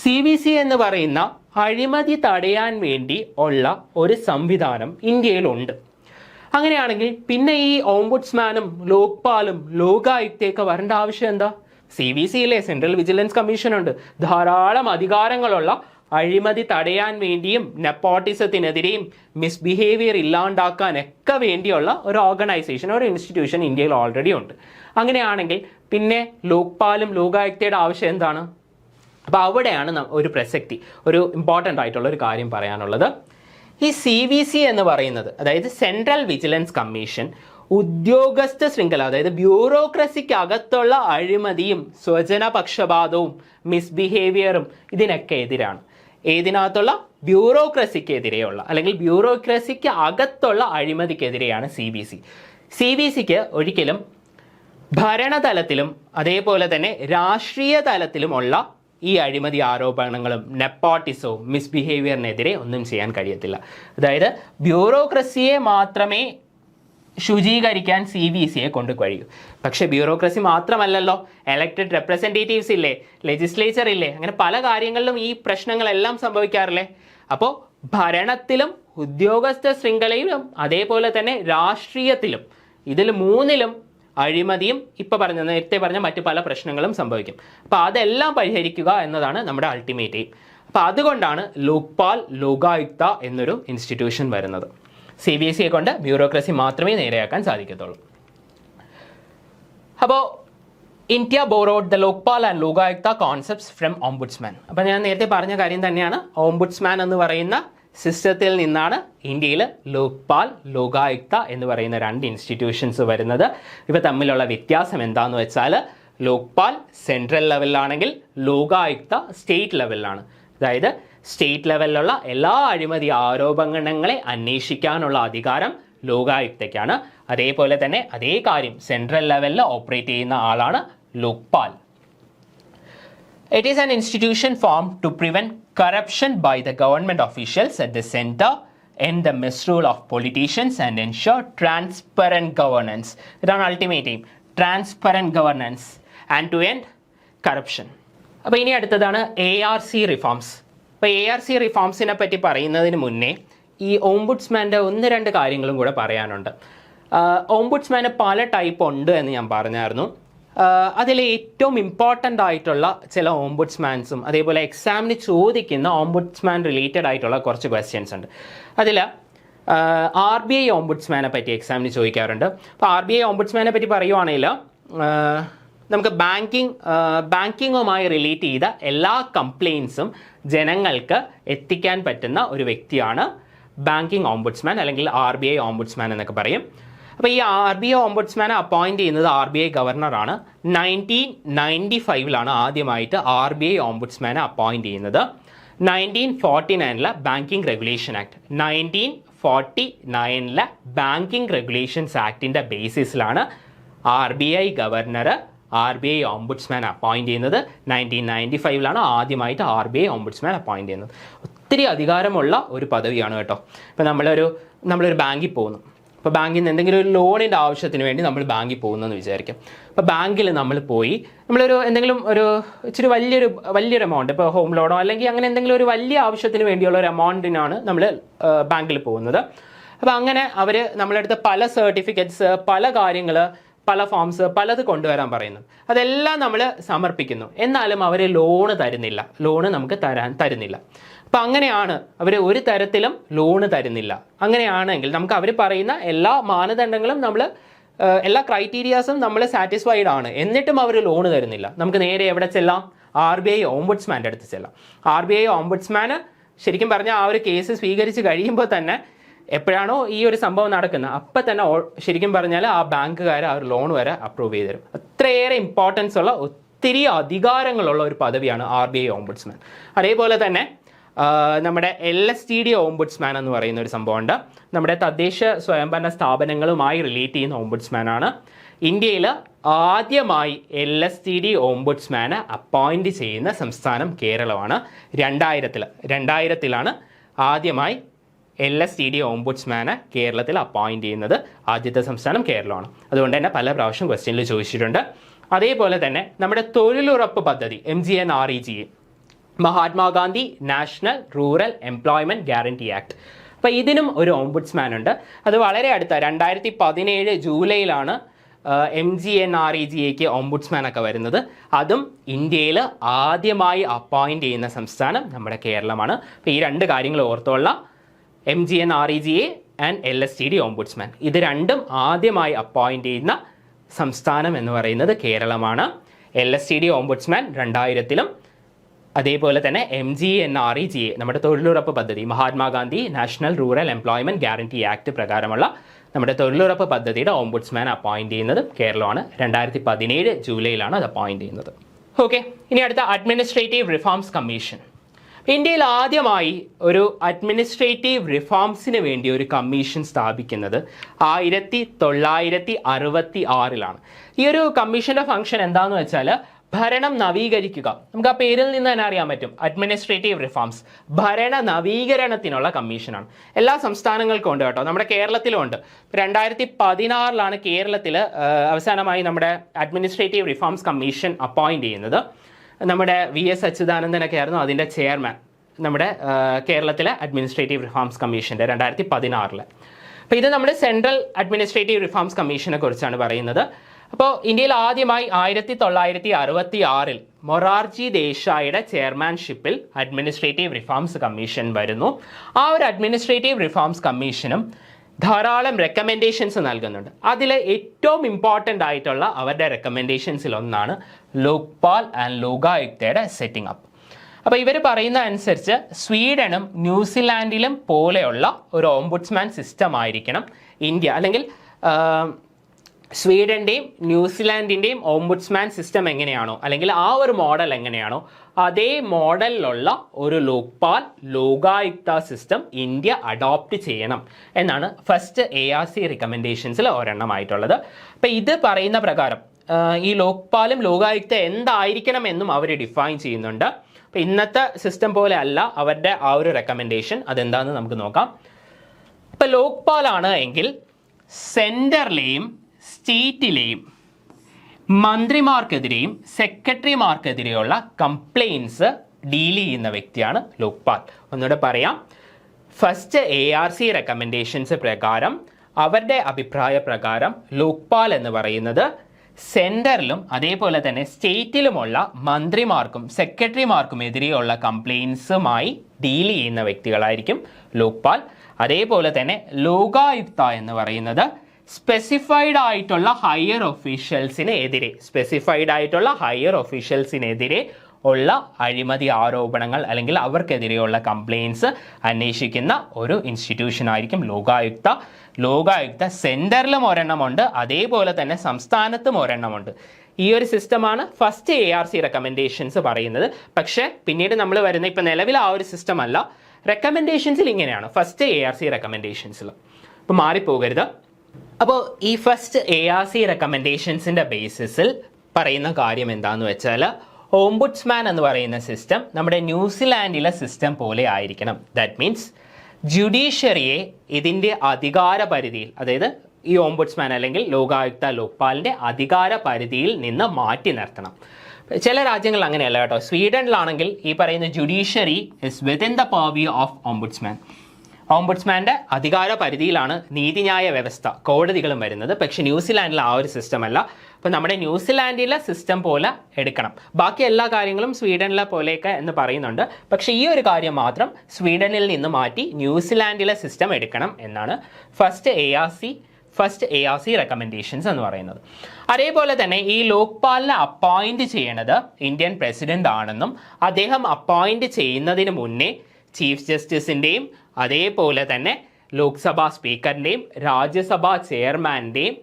CVC എന്ന് പറയുന്ന അഴിമതി തടയാൻ വേണ്ടി ഉള്ള ഒരു സംവിധാനം ഇന്ത്യയിലുണ്ട്. അങ്ങനെയാണെങ്കിൽ പിന്നെ ഈ ഓംബുഡ്സ്മാനും ലോക്പാലും ലോകായുക്തയൊക്കെ വരേണ്ട ആവശ്യം എന്താ? CVCയിലെ സെൻട്രൽ വിജിലൻസ് കമ്മീഷൻ ഉണ്ട്, ധാരാളം അധികാരങ്ങളുള്ള അഴിമതി തടയാൻ വേണ്ടിയും നെപ്പോട്ടിസത്തിനെതിരെയും മിസ്ബിഹേവിയർ ഇല്ലാണ്ടാക്കാനൊക്കെ വേണ്ടിയുള്ള ഒരു ഓർഗനൈസേഷൻ, ഒരു ഇൻസ്റ്റിറ്റ്യൂഷൻ ഇന്ത്യയിൽ ഓൾറെഡി ഉണ്ട്. അങ്ങനെയാണെങ്കിൽ പിന്നെ ലോക്പാലും ലോകായുക്തയുടെ ആവശ്യം എന്താണ്? അപ്പോൾ അവിടെയാണ് ഒരു പ്രസക്തി, ഒരു ഇമ്പോർട്ടൻ്റ് ആയിട്ടുള്ള ഒരു കാര്യം പറയാനുള്ളത്. ഈ CVC എന്ന് പറയുന്നത്, അതായത് സെൻട്രൽ വിജിലൻസ് കമ്മീഷൻ, ഉദ്യോഗസ്ഥ ശൃംഖല, അതായത് ബ്യൂറോക്രസിക്ക് അകത്തുള്ള അഴിമതിയും സ്വജനപക്ഷപാതവും മിസ്ബിഹേവിയറും ഇതിനൊക്കെ എതിരാണ്. ഏതിനകത്തുള്ള? ബ്യൂറോക്രസിക്കെതിരെയുള്ള അല്ലെങ്കിൽ ബ്യൂറോക്രസിക്ക് അകത്തുള്ള അഴിമതിക്കെതിരെയാണ് CVCക്ക് ഒരിക്കലും ഭരണതലത്തിലും അതേപോലെ തന്നെ രാഷ്ട്രീയ തലത്തിലുമുള്ള ഈ അഴിമതി ആരോപണങ്ങളും നെപ്പോട്ടിസവും മിസ്ബിഹേവിയറിനെതിരെ ഒന്നും ചെയ്യാൻ കഴിയത്തില്ല. അതായത് ബ്യൂറോക്രസിയെ മാത്രമേ ശുചീകരിക്കാൻ CVCയെ കൊണ്ട് കഴിയൂ. പക്ഷേ ബ്യൂറോക്രസി മാത്രമല്ലല്ലോ, എലക്റ്റഡ് റെപ്രസെൻറ്റേറ്റീവ്സ് ഇല്ലേ, ലെജിസ്ലേച്ചർ ഇല്ലേ, അങ്ങനെ പല കാര്യങ്ങളിലും ഈ പ്രശ്നങ്ങളെല്ലാം സംഭവിക്കാറില്ലേ. അപ്പോൾ ഭരണത്തിലും ഉദ്യോഗസ്ഥ ശൃംഖലയിലും അതേപോലെ തന്നെ രാഷ്ട്രീയത്തിലും, ഇതിൽ മൂന്നിലും അഴിമതിയും നേരത്തെ പറഞ്ഞ മറ്റു പല പ്രശ്നങ്ങളും സംഭവിക്കും. അപ്പോൾ അതെല്ലാം പരിഹരിക്കുക എന്നതാണ് നമ്മുടെ അൾട്ടിമേറ്റ് എയിം. അപ്പോൾ അതുകൊണ്ടാണ് ലോക്പാൽ ലോകായുക്ത എന്നൊരു ഇൻസ്റ്റിറ്റ്യൂഷൻ വരുന്നത്. CVCയെ കൊണ്ട് ബ്യൂറോക്രസി മാത്രമേ നേരെയാക്കാൻ സാധിക്കത്തുള്ളൂ. അപ്പോൾ India borrowed the Lokpal and Lokayukta concepts from ombudsman. അപ്പോൾ ഞാൻ നേരത്തെ പറഞ്ഞ കാര്യം തന്നെയാണ്. ഓംബുഡ്സ്മാൻ എന്ന് പറയുന്ന സിസ്റ്റത്തിൽ നിന്നാണ് ഇന്ത്യയിൽ ലോക്പാൽ, ലോകായുക്ത എന്ന് പറയുന്ന 2 ഇൻസ്റ്റിറ്റ്യൂഷൻസ് വരുന്നത്. ഇവ തമ്മിലുള്ള വ്യത്യാസം എന്താണെന്ന് വെച്ചാൽ ലോക്പാൽ സെൻട്രൽ ലെവലിലാണെങ്കിൽ ലോകായുക്ത സ്റ്റേറ്റ് ലെവലിലാണ്. അതായത് സ്റ്റേറ്റ് ലെവലിലുള്ള എല്ലാ അഴിമതി ആരോപണങ്ങളെ അന്വേഷിക്കാനുള്ള അധികാരം ലോകായുക്തയ്ക്കാണ്. അതേപോലെ തന്നെ അതേ കാര്യം സെൻട്രൽ ലെവലിൽ ഓപ്പറേറ്റ് ചെയ്യുന്ന ആളാണ് Lokpal. It is an institution formed to prevent corruption by the government officials at the center, end the misrule of politicians and ensure transparent governance. ഇതാണ് ultimate aim, transparent governance and to end corruption. അപ്പോൾ ഇനി അടുത്തതാണ് ARC റിഫോംസ്. അപ്പോൾ ARC റിഫോംസിനെ പറ്റി പറയുന്നതിന് മുന്നേ ഈ ഓംബുഡ്സ്മാൻ്റെ 1-2 കാര്യങ്ങളും കൂടെ പറയാനുണ്ട്. ഓംബുഡ്സ്മാന് പല ടൈപ്പ് ഉണ്ട് എന്ന് ഞാൻ പറഞ്ഞായിരുന്നു. അതിൽ ഏറ്റവും ഇമ്പോർട്ടൻ്റ് ആയിട്ടുള്ള ചില ഓംബുഡ്സ്മാൻസും അതേപോലെ എക്സാമിന് ചോദിക്കുന്ന ഓംബുഡ്സ്മാൻ റിലേറ്റഡ് ആയിട്ടുള്ള കുറച്ച് ക്വസ്റ്റ്യൻസ് ഉണ്ട്. അതിൽ RBI ഓംബുഡ്സ്മാനെ പറ്റി എക്സാമിന് ചോദിക്കാറുണ്ട്. അപ്പോൾ RBI ഓംബുഡ്സ്മാനെ പറ്റി പറയുവാണെങ്കിൽ നമുക്ക് ബാങ്കിങ്ങുമായി റിലേറ്റ് ചെയ്ത എല്ലാ കംപ്ലയിൻസും ജനങ്ങൾക്ക് എത്തിക്കാൻ പറ്റുന്ന ഒരു വ്യക്തിയാണ് ബാങ്കിങ് ഓംബുഡ്സ്മാൻ അല്ലെങ്കിൽ RBI ഓംബുഡ്സ്മാൻ എന്നൊക്കെ പറയും. അപ്പോൾ ഈ RBI ഓംബുഡ്സ്മാനെ അപ്പോയിൻറ്റ് ചെയ്യുന്നത് RBI ഗവർണറാണ്. 1995 ആദ്യമായിട്ട് RBI ഓംബുഡ്സ്മാനെ അപ്പോയിൻറ്റ് ചെയ്യുന്നത്. 1949 banking regulation act, 1949 banking regulations ആക്ടിൻ്റെ ബേസിസിലാണ് RBI governor RBI ombudsman appoint ചെയ്യുന്നത്. 1995 ആദ്യമായിട്ട് RBI ഓംബുഡ്സ്മാൻ അപ്പോയിൻറ്റ് ചെയ്യുന്നത്. ഒത്തിരി അധികാരമുള്ള ഒരു പദവിയാണ് കേട്ടോ. ഇപ്പോൾ നമ്മളൊരു ബാങ്കിൽ പോകുന്നു. അപ്പോൾ ബാങ്കിൽ നിന്ന് എന്തെങ്കിലും ഒരു ലോണിൻ്റെ ആവശ്യത്തിന് വേണ്ടി നമ്മൾ ബാങ്കിൽ പോകുന്നതെന്ന് വിചാരിക്കും. അപ്പോൾ ബാങ്കിൽ നമ്മൾ പോയി എന്തെങ്കിലും ഒരു ഇച്ചിരി വലിയൊരു എമൗണ്ട്, ഇപ്പോൾ ഹോം ലോണോ അല്ലെങ്കിൽ അങ്ങനെ എന്തെങ്കിലും ഒരു വലിയ ആവശ്യത്തിന് വേണ്ടിയുള്ള ഒരു എമൗണ്ടിനാണ് നമ്മൾ ബാങ്കിൽ പോകുന്നത്. അപ്പോൾ അങ്ങനെ അവർ നമ്മളെടുത്ത് പല സർട്ടിഫിക്കറ്റ്സ്, പല കാര്യങ്ങൾ, പല ഫോംസ് പലത് കൊണ്ടുവരാൻ പറയുന്നു. അതെല്ലാം നമ്മൾ സമർപ്പിക്കുന്നു. എന്നാലും അവർ ലോണ് നമുക്ക് തരുന്നില്ല. അപ്പം അങ്ങനെയാണ് അവർ ഒരു തരത്തിലും ലോണ് തരുന്നില്ല. അങ്ങനെയാണെങ്കിൽ നമുക്ക് അവർ പറയുന്ന എല്ലാ മാനദണ്ഡങ്ങളും എല്ലാ ക്രൈറ്റീരിയാസും നമ്മൾ സാറ്റിസ്ഫൈഡ് ആണ്, എന്നിട്ടും അവർ ലോണ് തരുന്നില്ല. നമുക്ക് നേരെ എവിടെ ചെല്ലാം? RBI ഓംബുഡ്സ്മാൻ്റെ അടുത്ത് ചെല്ലാം. RBI ഓംബുഡ്സ്മാന് ശരിക്കും പറഞ്ഞാൽ ആ ഒരു കേസ് സ്വീകരിച്ച് കഴിയുമ്പോൾ തന്നെ എപ്പോഴാണോ ഈ ഒരു സംഭവം നടക്കുന്നത് അപ്പം തന്നെ ശരിക്കും പറഞ്ഞാൽ ആ ബാങ്കുകാർ ആ ഒരു ലോൺ വരെ അപ്രൂവ് ചെയ്ത് തരും. അത്രയേറെ ഇമ്പോർട്ടൻസ് ഉള്ള ഒത്തിരി അധികാരങ്ങളുള്ള ഒരു പദവിയാണ് RBI ഓംബുഡ്സ്മാൻ. അതേപോലെ തന്നെ നമ്മുടെ LSTD ഓംബുഡ്സ്മാൻ എന്ന് പറയുന്ന ഒരു സംഭവമുണ്ട്. നമ്മുടെ തദ്ദേശ സ്വയംഭരണ സ്ഥാപനങ്ങളുമായി റിലേറ്റ് ചെയ്യുന്ന ഓംബുഡ്സ്മാനാണ്. ഇന്ത്യയിൽ ആദ്യമായി LSTD ഓംബുഡ്സ്മാനെ അപ്പോയിൻറ്റ് ചെയ്യുന്ന സംസ്ഥാനം കേരളമാണ്. 2000 ആദ്യമായി LSTD ഓംബുഡ്സ്മാനെ കേരളത്തിൽ അപ്പോയിൻറ്റ് ചെയ്യുന്നത്. ആദ്യത്തെ സംസ്ഥാനം കേരളമാണ്. അതുകൊണ്ട് തന്നെ പല പ്രാവശ്യം ക്വസ്റ്റ്യനിൽ ചോദിച്ചിട്ടുണ്ട്. അതേപോലെ തന്നെ നമ്മുടെ തൊഴിലുറപ്പ് പദ്ധതി MGNREGA, Mahatma Gandhi national rural employment guarantee act. അപ്പോൾ ഇതിനും ഒരു ഓംബുഡ്സ്മാൻ ഉണ്ട്. അത് വളരെ അടുത്ത 2017 ജൂലൈയിലാണ് MGNREGAക്ക് ഓംബുഡ്സ്മാനൊക്കെ വരുന്നത്. അതും ഇന്ത്യയിൽ ആദ്യമായി അപ്പോയിൻറ്റ് ചെയ്യുന്ന സംസ്ഥാനം നമ്മുടെ കേരളമാണ്. അപ്പോൾ ഈ 2 കാര്യങ്ങൾ ഓർത്തോളാം. MGNREGA ആൻഡ് LSTD ഓംബുഡ്സ്മാൻ, ഇത് രണ്ടും ആദ്യമായി അപ്പോയിൻറ്റ് ചെയ്യുന്ന സംസ്ഥാനം എന്ന് പറയുന്നത് കേരളമാണ്. LSTD ഓംബുഡ്സ്മാൻ 2000 അതേപോലെ തന്നെ MGNREGA നമ്മുടെ തൊഴിലുറപ്പ് പദ്ധതി, Mahatma Gandhi national rural employment guarantee act പ്രകാരമുള്ള നമ്മുടെ തൊഴിലുറപ്പ് പദ്ധതിയുടെ ഓംബുഡ്സ്മാൻ അപ്പോയിൻറ്റ് ചെയ്യുന്നത് കേരളമാണ്. 2017 ജൂലൈയിലാണ് അത് അപ്പോയിൻറ്റ് ചെയ്യുന്നത്. ഓക്കെ, ഇനി അടുത്ത അഡ്മിനിസ്ട്രേറ്റീവ് റിഫോംസ് കമ്മീഷൻ. ഇന്ത്യയിൽ ആദ്യമായി ഒരു അഡ്മിനിസ്ട്രേറ്റീവ് റിഫോംസിന് വേണ്ടി ഒരു കമ്മീഷൻ സ്ഥാപിക്കുന്നത് 1966 ഈ ഒരു കമ്മീഷൻ്റെ ഫംഗ്ഷൻ എന്താണെന്ന് വെച്ചാൽ ഭരണം നവീകരിക്കുക. നമുക്ക് ആ പേരിൽ നിന്ന് തന്നെ അറിയാൻ പറ്റും, അഡ്മിനിസ്ട്രേറ്റീവ് റിഫോംസ്, ഭരണ നവീകരണത്തിനുള്ള കമ്മീഷനാണ്. എല്ലാ സംസ്ഥാനങ്ങൾക്കും ഉണ്ട് കേട്ടോ, നമ്മുടെ കേരളത്തിലും ഉണ്ട്. 2016 കേരളത്തിൽ അവസാനമായി നമ്മുടെ അഡ്മിനിസ്ട്രേറ്റീവ് റിഫോംസ് കമ്മീഷൻ അപ്പോയിൻറ്റ് ചെയ്യുന്നത്. നമ്മുടെ VS അച്യുതാനന്ദനൊക്കെ ആയിരുന്നു അതിൻ്റെ ചെയർമാൻ, നമ്മുടെ കേരളത്തിലെ അഡ്മിനിസ്ട്രേറ്റീവ് റിഫോംസ് കമ്മീഷൻ്റെ 2016. അപ്പോൾ ഇത് നമ്മുടെ സെൻട്രൽ അഡ്മിനിസ്ട്രേറ്റീവ് റിഫോംസ് കമ്മീഷനെ കുറിച്ചാണ് പറയുന്നത്. അപ്പോൾ ഇന്ത്യയിൽ ആദ്യമായി 1966 മൊറാർജി ദേശായിയുടെ ചെയർമാൻഷിപ്പിൽ അഡ്മിനിസ്ട്രേറ്റീവ് റിഫോംസ് കമ്മീഷൻ വരുന്നു. ആ ഒരു അഡ്മിനിസ്ട്രേറ്റീവ് റിഫോംസ് കമ്മീഷനും ധാരാളം റെക്കമെൻഡേഷൻസ് നൽകുന്നുണ്ട്. അതിൽ ഏറ്റവും ഇമ്പോർട്ടൻ്റ് ആയിട്ടുള്ള അവരുടെ റെക്കമെൻഡേഷൻസിൽ ഒന്നാണ് ലോക്പാൽ ആൻഡ് ലോകായുക്തയുടെ സെറ്റിംഗ് അപ്പ്. അപ്പോൾ ഇവർ പറയുന്ന അനുസരിച്ച് സ്വീഡനും ന്യൂസിലാൻഡിലും പോലെയുള്ള ഒരു ഓംബുഡ്സ്മാൻ സിസ്റ്റം ആയിരിക്കണം ഇന്ത്യ, അല്ലെങ്കിൽ സ്വീഡൻ്റെയും ന്യൂസിലാൻഡിൻ്റെയും ഓംബുഡ്സ്മാൻ സിസ്റ്റം എങ്ങനെയാണോ, അല്ലെങ്കിൽ ആ ഒരു മോഡൽ എങ്ങനെയാണോ അതേ മോഡലിലുള്ള ഒരു Lokpal Lokayukta system India adopt ചെയ്യണം എന്നാണ് ഫസ്റ്റ് ARC റെക്കമെൻഡേഷൻസിൽ ഒരെണ്ണമായിട്ടുള്ളത്. അപ്പം ഇത് പറയുന്ന പ്രകാരം ഈ ലോക്പാലും ലോകായുക്ത എന്തായിരിക്കണം എന്നും അവർ ഡിഫൈൻ ചെയ്യുന്നുണ്ട്. അപ്പം ഇന്നത്തെ സിസ്റ്റം പോലെ അല്ല അവരുടെ ആ ഒരു റെക്കമെൻഡേഷൻ. അതെന്താണെന്ന് നമുക്ക് നോക്കാം. ഇപ്പം ലോക്പാലാണ് എങ്കിൽ സെൻറ്ററിലെയും സ്റ്റേറ്റിലെയും മന്ത്രിമാർക്കെതിരെയും സെക്രട്ടറിമാർക്കെതിരെയുള്ള കംപ്ലയിൻസ് ഡീൽ ചെയ്യുന്ന വ്യക്തിയാണ് ലോക്പാൽ. ഒന്നുകൂടെ പറയാം, ഫസ്റ്റ് ARC റെക്കമെൻഡേഷൻസ് പ്രകാരം അവരുടെ അഭിപ്രായ പ്രകാരം ലോക്പാൽ എന്ന് പറയുന്നത് സെൻറ്ററിലും അതേപോലെ തന്നെ സ്റ്റേറ്റിലുമുള്ള മന്ത്രിമാർക്കും സെക്രട്ടറിമാർക്കും എതിരെയുള്ള കംപ്ലയിൻസുമായി ഡീൽ ചെയ്യുന്ന വ്യക്തികളായിരിക്കും ലോക്പാൽ. അതേപോലെ തന്നെ ലോകായുക്ത എന്ന് പറയുന്നത് സ്പെസിഫൈഡ് ആയിട്ടുള്ള ഹയർ ഒഫീഷ്യൽസിനെതിരെ ഉള്ള അഴിമതി ആരോപണങ്ങൾ അല്ലെങ്കിൽ അവർക്കെതിരെയുള്ള കംപ്ലയിൻസ് അന്വേഷിക്കുന്ന ഒരു ഇൻസ്റ്റിറ്റ്യൂഷൻ ആയിരിക്കും ലോകായുക്ത. ലോകായുക്ത സെൻറ്ററിലും ഒരെണ്ണമുണ്ട്, അതേപോലെ തന്നെ സംസ്ഥാനത്തും ഒരെണ്ണമുണ്ട്. ഈ ഒരു സിസ്റ്റമാണ് ഫസ്റ്റ് ARC റെക്കമെൻഡേഷൻസ് പറയുന്നത്. പക്ഷേ പിന്നീട് നമ്മൾ വരുന്ന ഇപ്പം നിലവിൽ ആ ഒരു സിസ്റ്റം അല്ല, റെക്കമെൻഡേഷൻസിൽ ഇങ്ങനെയാണ് ഫസ്റ്റ് ARC റെക്കമെൻഡേഷൻസിൽ. അപ്പോൾ മാറിപ്പോകരുത്. അപ്പോൾ ഈ ഫസ്റ്റ് ARC റെക്കമെൻഡേഷൻസിൻ്റെ ബേസിസിൽ പറയുന്ന കാര്യം എന്താണെന്ന് വെച്ചാൽ ഓംബുഡ്സ്മാൻ എന്ന് പറയുന്ന സിസ്റ്റം നമ്മുടെ ന്യൂസിലാൻഡിലെ സിസ്റ്റം പോലെ ആയിരിക്കണം. ദാറ്റ് മീൻസ് ജുഡീഷ്യറിയെ ഇതിൻ്റെ അധികാര പരിധിയിൽ, അതായത് ഈ ഓംബുഡ്സ്മാൻ അല്ലെങ്കിൽ ലോകായുക്ത ലോക്പാലിൻ്റെ അധികാര പരിധിയിൽ നിന്ന് മാറ്റി നിർത്തണം. ചില രാജ്യങ്ങൾ അങ്ങനെയല്ല കേട്ടോ. സ്വീഡനിലാണെങ്കിൽ ഈ പറയുന്ന judiciary is within the purview of ombudsman. ഓംബുഡ്സ്മാൻ്റെ അധികാര പരിധിയിലാണ് നീതിന്യായ വ്യവസ്ഥ, കോടതികളും വരുന്നത്. പക്ഷെ ന്യൂസിലാൻഡിൽ ആ ഒരു സിസ്റ്റം അല്ല. അപ്പോൾ നമ്മുടെ ന്യൂസിലാൻഡിലെ സിസ്റ്റം പോലെ എടുക്കണം. ബാക്കി എല്ലാ കാര്യങ്ങളും സ്വീഡനിലെ പോലെയൊക്കെ എന്ന് പറയുന്നുണ്ട്. പക്ഷേ ഈ ഒരു കാര്യം മാത്രം സ്വീഡനിൽ നിന്ന് മാറ്റി ന്യൂസിലാൻഡിലെ സിസ്റ്റം എടുക്കണം എന്നാണ് ഫസ്റ്റ് ARC റെക്കമെൻഡേഷൻസ് എന്ന് പറയുന്നത്. അതേപോലെ തന്നെ ഈ ലോക്പാലിനെ അപ്പോയിൻറ്റ് ചെയ്യണത് ഇന്ത്യൻ പ്രസിഡന്റ് ആണെന്നും അദ്ദേഹം അപ്പോയിൻറ്റ് ചെയ്യുന്നതിന് മുന്നേ ചീഫ് ജസ്റ്റിസിൻ്റെയും അതേപോലെ തന്നെ ലോക്സഭാ സ്പീക്കറിൻ്റെയും രാജ്യസഭാ ചെയർമാൻ്റെയും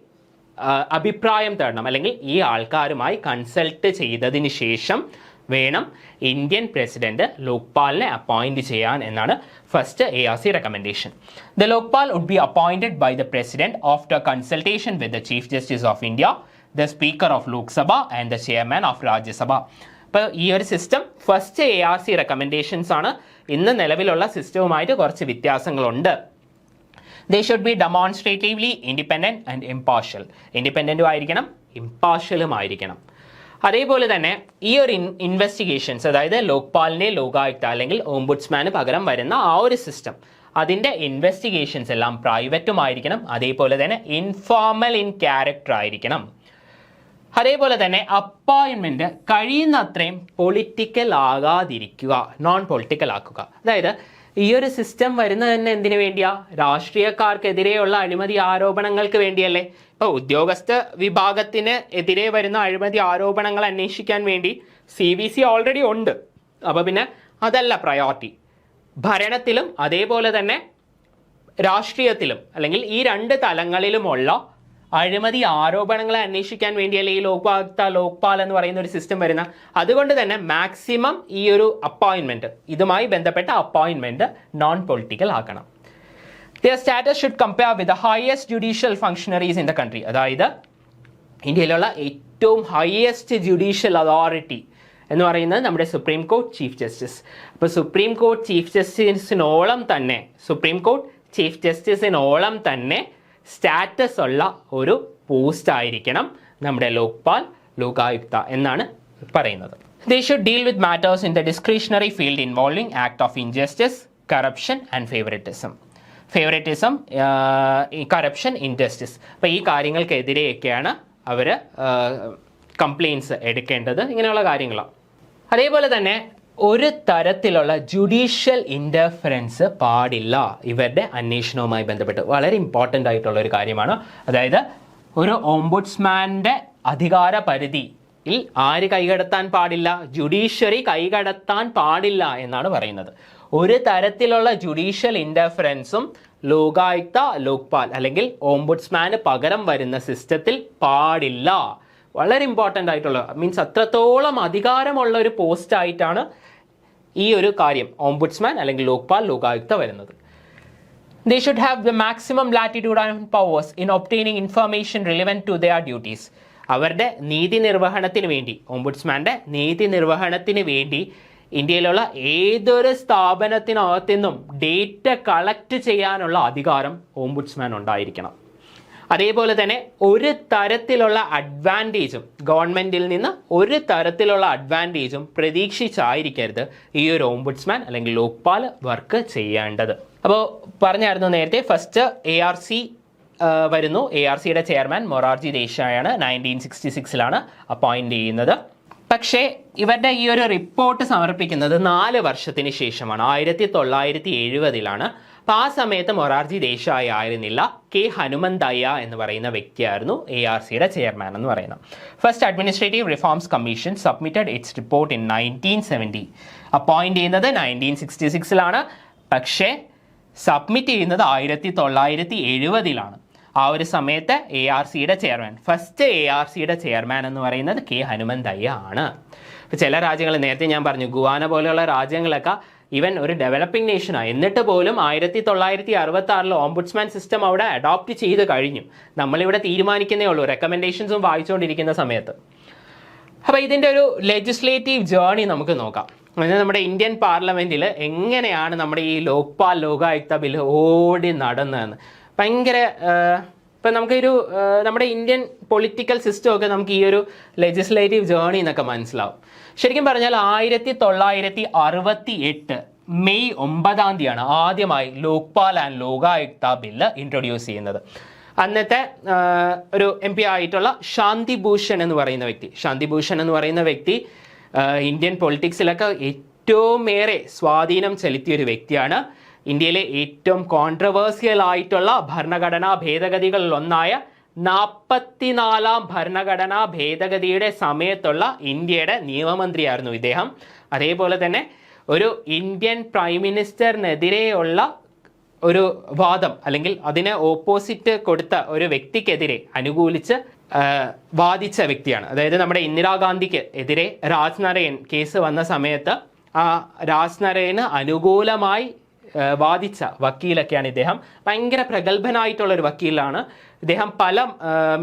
അഭിപ്രായം തേടണം, അല്ലെങ്കിൽ ഈ ആൾക്കാരുമായി കൺസൾട്ട് ചെയ്തതിന് ശേഷം വേണം ഇന്ത്യൻ പ്രസിഡന്റ് ലോക്പാലിനെ അപ്പോയിൻറ്റ് ചെയ്യാൻ എന്നാണ് first ARC recommendation. The Lokpal would be appointed by the president after consultation with the chief justice of India, the speaker of Lok Sabha and the chairman of Rajya Sabha. അപ്പോൾ ഈ ഒരു സിസ്റ്റം ഫസ്റ്റ് ARC റെക്കമെൻഡേഷൻസ് ആണ്. ഇന്ന് നിലവിലുള്ള സിസ്റ്റവുമായിട്ട് കുറച്ച് വ്യത്യാസങ്ങളുണ്ട്. They should be demonstratively independent and impartial. ഇൻഡിപെൻഡൻറ്റും ആയിരിക്കണം, ഇംപാർഷ്യലും ആയിരിക്കണം. അതേപോലെ തന്നെ ഈ ഒരു ഇൻവെസ്റ്റിഗേഷൻസ്, അതായത് ലോക്പാലിനെ ലോകായുക്ത അല്ലെങ്കിൽ ഓംബുഡ്സ്മാന് പകരം വരുന്ന ആ ഒരു സിസ്റ്റം, അതിൻ്റെ ഇൻവെസ്റ്റിഗേഷൻസ് എല്ലാം പ്രൈവറ്റുമായിരിക്കണം. അതേപോലെ തന്നെ ഇൻഫോർമൽ ഇൻ ക്യാരക്ടർ ആയിരിക്കണം. അതേപോലെ തന്നെ അപ്പോയിൻമെൻറ്റ് കഴിയുന്നത്രയും പൊളിറ്റിക്കൽ ആകാതിരിക്കുക, നോൺ പൊളിറ്റിക്കൽ ആക്കുക. അതായത് ഈ ഒരു സിസ്റ്റം വരുന്നത് തന്നെ എന്തിനു വേണ്ടിയാ? രാഷ്ട്രീയക്കാർക്കെതിരെയുള്ള അഴിമതി ആരോപണങ്ങൾക്ക് വേണ്ടിയല്ലേ. ഇപ്പോൾ ഉദ്യോഗസ്ഥ വിഭാഗത്തിന് എതിരെ വരുന്ന അഴിമതി ആരോപണങ്ങൾ അന്വേഷിക്കാൻ വേണ്ടി CVC ഓൾറെഡി ഉണ്ട്. അപ്പോൾ പിന്നെ അതല്ല പ്രയോറിറ്റി. ഭരണത്തിലും അതേപോലെ തന്നെ രാഷ്ട്രീയത്തിലും അല്ലെങ്കിൽ ഈ രണ്ട് തലങ്ങളിലുമുള്ള അഴിമതി ആരോപണങ്ങളെ അന്വേഷിക്കാൻ വേണ്ടിയല്ലേ ഈ ലോക്പാൽ എന്ന് പറയുന്ന ഒരു സിസ്റ്റം വരുന്ന. അതുകൊണ്ട് തന്നെ മാക്സിമം ഈ ഒരു അപ്പോയിൻമെൻറ്റ്, ഇതുമായി ബന്ധപ്പെട്ട അപ്പോയിൻമെൻറ്റ് നോൺ പൊളിറ്റിക്കൽ ആക്കണം. Their status should compare with the highest judicial functionaries in the country. അതായത് ഇന്ത്യയിലുള്ള ഏറ്റവും ഹയസ്റ്റ് ജുഡീഷ്യൽ അതോറിറ്റി എന്ന് പറയുന്നത് നമ്മുടെ സുപ്രീം കോർട്ട് ചീഫ് ജസ്റ്റിസ്. അപ്പോൾ സുപ്രീം കോർട്ട് ചീഫ് ജസ്റ്റിസിനോളം തന്നെ സ്റ്റാറ്റസ് ഉള്ള ഒരു പോസ്റ്റ് ആയിരിക്കണം നമ്മുടെ ലോകായുക്ത എന്നാണ് പറയുന്നത്. They should deal with matters in the discretionary field involving act of injustice, corruption and favoritism. Corruption, injustice. അപ്പോൾ ഈ കാര്യങ്ങൾക്കെതിരെയൊക്കെയാണ് അവർ കംപ്ലയിൻസ് എടുക്കേണ്ടത്. ഇങ്ങനെയുള്ള കാര്യങ്ങളാണ്. അതേപോലെ തന്നെ ഒരു തരത്തിലുള്ള ജുഡീഷ്യൽ ഇൻ്റർഫറൻസ് പാടില്ല ഇവരുടെ അന്വേഷണവുമായി ബന്ധപ്പെട്ട്. വളരെ ഇമ്പോർട്ടൻ്റ് ആയിട്ടുള്ള ഒരു കാര്യമാണ്. അതായത് ഒരു ഓംബുഡ്സ്മാൻ്റെ അധികാര പരിധി ആര് കൈകടത്താൻ പാടില്ല? ജുഡീഷ്യറി കൈകടത്താൻ പാടില്ല എന്നാണ് പറയുന്നത്. ഒരു തരത്തിലുള്ള ജുഡീഷ്യൽ ഇൻ്റർഫറൻസും ലോകായുക്ത, ലോക്പാൽ അല്ലെങ്കിൽ ഓംബുഡ്സ്മാന് പകരം വരുന്ന സിസ്റ്റത്തിൽ പാടില്ല. വളരെ ഇമ്പോർട്ടൻ്റ് ആയിട്ടുള്ള, മീൻസ് അത്രത്തോളം അധികാരമുള്ള ഒരു പോസ്റ്റ് ആയിട്ടാണ് ഈ ഒരു കാര്യം ഓംബുഡ്സ്മാൻ അല്ലെങ്കിൽ ലോക്പാൽ, ലോകായുക്ത വരുന്നത്. They should have the maximum latitude and powers in obtaining information relevant to their duties. അവരുടെ നീതി നിർവഹണത്തിന് വേണ്ടി, ഓംബുഡ്സ്മാൻ്റെ നീതി നിർവഹണത്തിന് വേണ്ടി ഇന്ത്യയിലുള്ള ഏതൊരു സ്ഥാപനത്തിനകത്തു നിന്നും ഡേറ്റ കളക്ട് ചെയ്യാനുള്ള അധികാരം ഓംബുഡ്സ്മാൻ ഉണ്ടായിരിക്കണം. അതേപോലെ തന്നെ ഒരു തരത്തിലുള്ള അഡ്വാൻറ്റേജും ഗവൺമെൻറ്റിൽ നിന്ന് ഒരു തരത്തിലുള്ള അഡ്വാൻറ്റേജും പ്രതീക്ഷിച്ചായിരിക്കരുത് ഈ ഒരു ഓംബുഡ്സ്മാൻ അല്ലെങ്കിൽ ലോക്പാൽ വർക്ക് ചെയ്യേണ്ടത്. അപ്പോൾ പറഞ്ഞായിരുന്നു നേരത്തെ, ഫസ്റ്റ് ARC വരുന്നു. ARCയുടെ ചെയർമാൻ മൊറാർജി ദേശായാണ് 1966 അപ്പോയിന്റ് ചെയ്യുന്നത്. പക്ഷേ ഇവരുടെ ഈ ഒരു റിപ്പോർട്ട് സമർപ്പിക്കുന്നത് 4 വർഷത്തിന് ശേഷമാണ്, 1970 അപ്പോൾ ആ സമയത്ത് മൊറാർജി ദേശായി ആയിരുന്നില്ല, കെ ഹനുമന്തയ്യ എന്ന് പറയുന്ന വ്യക്തിയായിരുന്നു ARCയുടെ ചെയർമാൻ എന്ന് പറയുന്നത്. First administrative reforms commission submitted it's report in 1970. Appoint ചെയ്യുന്നത് 1966 പക്ഷേ സബ്മിറ്റ് ചെയ്യുന്നത് 1970. ആ ഒരു സമയത്ത് ARCയുടെ ചെയർമാൻ, ഫസ്റ്റ് ARCയുടെ ചെയർമാൻ എന്ന് പറയുന്നത് കെ ഹനുമന്തയ്യ ആണ്. ഇപ്പോൾ ചില രാജ്യങ്ങൾ, നേരത്തെ ഞാൻ പറഞ്ഞു ഗുവാന പോലെയുള്ള രാജ്യങ്ങളൊക്കെ ഈവൻ ഒരു ഡെവലപ്പിംഗ് നേഷനാണ്, എന്നിട്ട് പോലും 1966 ഓംബുഡ്സ്മാൻ സിസ്റ്റം അവിടെ അഡോപ്റ്റ് ചെയ്ത് കഴിഞ്ഞു. നമ്മളിവിടെ തീരുമാനിക്കുന്നേ ഉള്ളൂ, റെക്കമെൻഡേഷൻസും വായിച്ചുകൊണ്ടിരിക്കുന്ന സമയത്ത്. അപ്പോൾ ഇതിൻ്റെ ഒരു ലെജിസ്ലേറ്റീവ് ജേർണി നമുക്ക് നോക്കാം. നമ്മുടെ ഇന്ത്യൻ പാർലമെൻറ്റിൽ എങ്ങനെയാണ് നമ്മുടെ ഈ ലോക്പാൽ, ലോകായുക്ത ബില്ല് ഓടി നടന്നതെന്ന്. ഭയങ്കര ഇപ്പം നമുക്കൊരു നമ്മുടെ ഇന്ത്യൻ പൊളിറ്റിക്കൽ സിസ്റ്റമൊക്കെ നമുക്ക് ഈ ഒരു ലെജിസ്ലേറ്റീവ് ജേർണി എന്നൊക്കെ മനസ്സിലാവും. ശരിക്കും പറഞ്ഞാൽ 1968 മെയ് 9 ആദ്യമായി Lokpal and Lokayukta bill introduce ചെയ്യുന്നത്. അന്നത്തെ ഒരു MP ആയിട്ടുള്ള ശാന്തി ഭൂഷൺ എന്ന് പറയുന്ന വ്യക്തി ഇന്ത്യൻ പൊളിറ്റിക്സിലൊക്കെ ഏറ്റവും ഏറെ സ്വാധീനം ചെലുത്തിയൊരു വ്യക്തിയാണ്. ഇന്ത്യയിലെ ഏറ്റവും കോൺട്രവേഴ്സ്യൽ ആയിട്ടുള്ള ഭരണഘടനാ ഭേദഗതികളിൽ ഒന്നായ 44ാം ഭരണഘടനാ ഭേദഗതിയുടെ സമയത്തുള്ള ഇന്ത്യയുടെ നിയമമന്ത്രിയായിരുന്നു ഇദ്ദേഹം. അതേപോലെ തന്നെ ഒരു ഇന്ത്യൻ പ്രൈം മിനിസ്റ്ററിനെതിരെയുള്ള ഒരു വാദം അല്ലെങ്കിൽ അതിന് ഓപ്പോസിറ്റ് കൊടുത്ത ഒരു വ്യക്തിക്കെതിരെ അനുകൂലിച്ച് വാദിച്ച വ്യക്തിയാണ്. അതായത് നമ്മുടെ ഇന്ദിരാഗാന്ധിക്ക് എതിരെ രാജ് നരയൻ കേസ് വന്ന സമയത്ത് ആ രാജ് നരയന് അനുകൂലമായി വാദിച്ച വക്കീലൊക്കെയാണ് ഇദ്ദേഹം. ഭയങ്കര പ്രഗത്ഭനായിട്ടുള്ള ഒരു വക്കീലാണ് ഇദ്ദേഹം. പല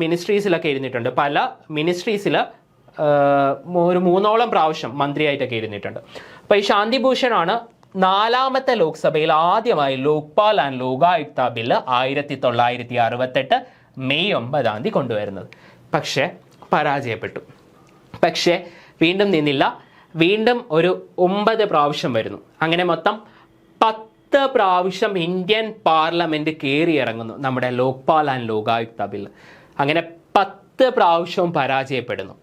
മിനിസ്ട്രീസിലൊക്കെ ഇരുന്നിട്ടുണ്ട്, പല മിനിസ്ട്രീസിൽ ഒരു 3ഓളം പ്രാവശ്യം മന്ത്രിയായിട്ടൊക്കെ ഇരുന്നിട്ടുണ്ട്. അപ്പോൾ ഈ ശാന്തി ഭൂഷണാണ് 4ാമത്തെ ലോക്സഭയിൽ ആദ്യമായി Lokpal and Lokayukta bill 1968 May 9 കൊണ്ടുവരുന്നത്. പക്ഷേ പരാജയപ്പെട്ടു. പക്ഷേ വീണ്ടും നിന്നില്ല, വീണ്ടും ഒരു 9 പ്രാവശ്യം വരുന്നു. അങ്ങനെ മൊത്തം 10 പ്രാവശ്യം ഇന്ത്യൻ പാർലമെൻറ്റ് കയറി ഇറങ്ങുന്നു നമ്മുടെ ലോക്പാൽ ആൻഡ് ലോകായുക്ത ബില്ല്. അങ്ങനെ 10 പ്രാവശ്യവും പരാജയപ്പെടുന്നു.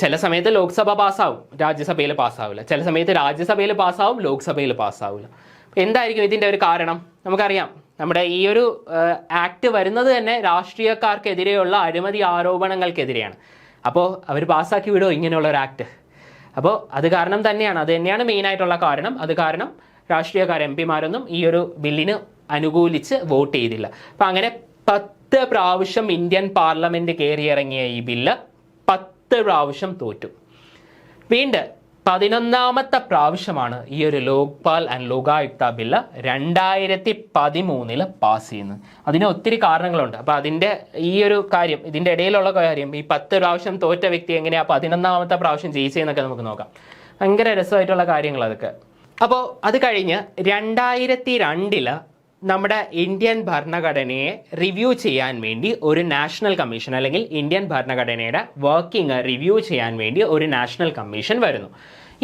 ചില സമയത്ത് ലോക്സഭ പാസ്സാവും, രാജ്യസഭയിൽ പാസ്സാവില്ല. ചില സമയത്ത് രാജ്യസഭയിൽ പാസ്സാവും, ലോക്സഭയിൽ പാസ്സാവില്ല. എന്തായിരിക്കും ഇതിൻ്റെ ഒരു കാരണം? നമുക്കറിയാം, നമ്മുടെ ഈ ഒരു ആക്ട് വരുന്നത് തന്നെ രാഷ്ട്രീയക്കാർക്കെതിരെയുള്ള അഴിമതി ആരോപണങ്ങൾക്കെതിരെയാണ്. അപ്പോൾ അവർ പാസ്സാക്കി വിടുമോ ഇങ്ങനെയുള്ള ഒരു ആക്ട്? അപ്പോൾ അത് തന്നെയാണ് മെയിനായിട്ടുള്ള കാരണം. അത് കാരണം രാഷ്ട്രീയക്കാർ MP മാരൊന്നും ഈ ഒരു ബില്ലിന് അനുകൂലിച്ച് വോട്ട് ചെയ്തില്ല. അപ്പം അങ്ങനെ 10 പ്രാവശ്യം ഇന്ത്യൻ പാർലമെൻറ്റ് കയറിയിറങ്ങിയ ഈ ബില്ല് 10 പ്രാവശ്യം തോറ്റു. വീണ്ടും 11ാമത്തെ പ്രാവശ്യമാണ് ഈ ഒരു Lokpal and Lokayukta bill 2013 pass ചെയ്യുന്നത്. അതിന് ഒത്തിരി കാരണങ്ങളുണ്ട്. അപ്പോൾ അതിൻ്റെ ഈ ഒരു കാര്യം, ഇതിൻ്റെ ഇടയിലുള്ള കാര്യം, ഈ 10 പ്രാവശ്യം തോറ്റ വ്യക്തി എങ്ങനെയാണ് 11ാമത്തെ പ്രാവശ്യം ജയിച്ചതെന്നൊക്കെ നമുക്ക് നോക്കാം. ഭയങ്കര രസമായിട്ടുള്ള കാര്യങ്ങൾ അതൊക്കെ. അപ്പോൾ അത് കഴിഞ്ഞ് 2002 നമ്മുടെ ഇന്ത്യൻ ഭരണഘടനയെ റിവ്യൂ ചെയ്യാൻ വേണ്ടി ഒരു നാഷണൽ കമ്മീഷൻ, അല്ലെങ്കിൽ ഇന്ത്യൻ ഭരണഘടനയുടെ വർക്കിംഗ് റിവ്യൂ ചെയ്യാൻ വേണ്ടി ഒരു നാഷണൽ കമ്മീഷൻ വരുന്നു.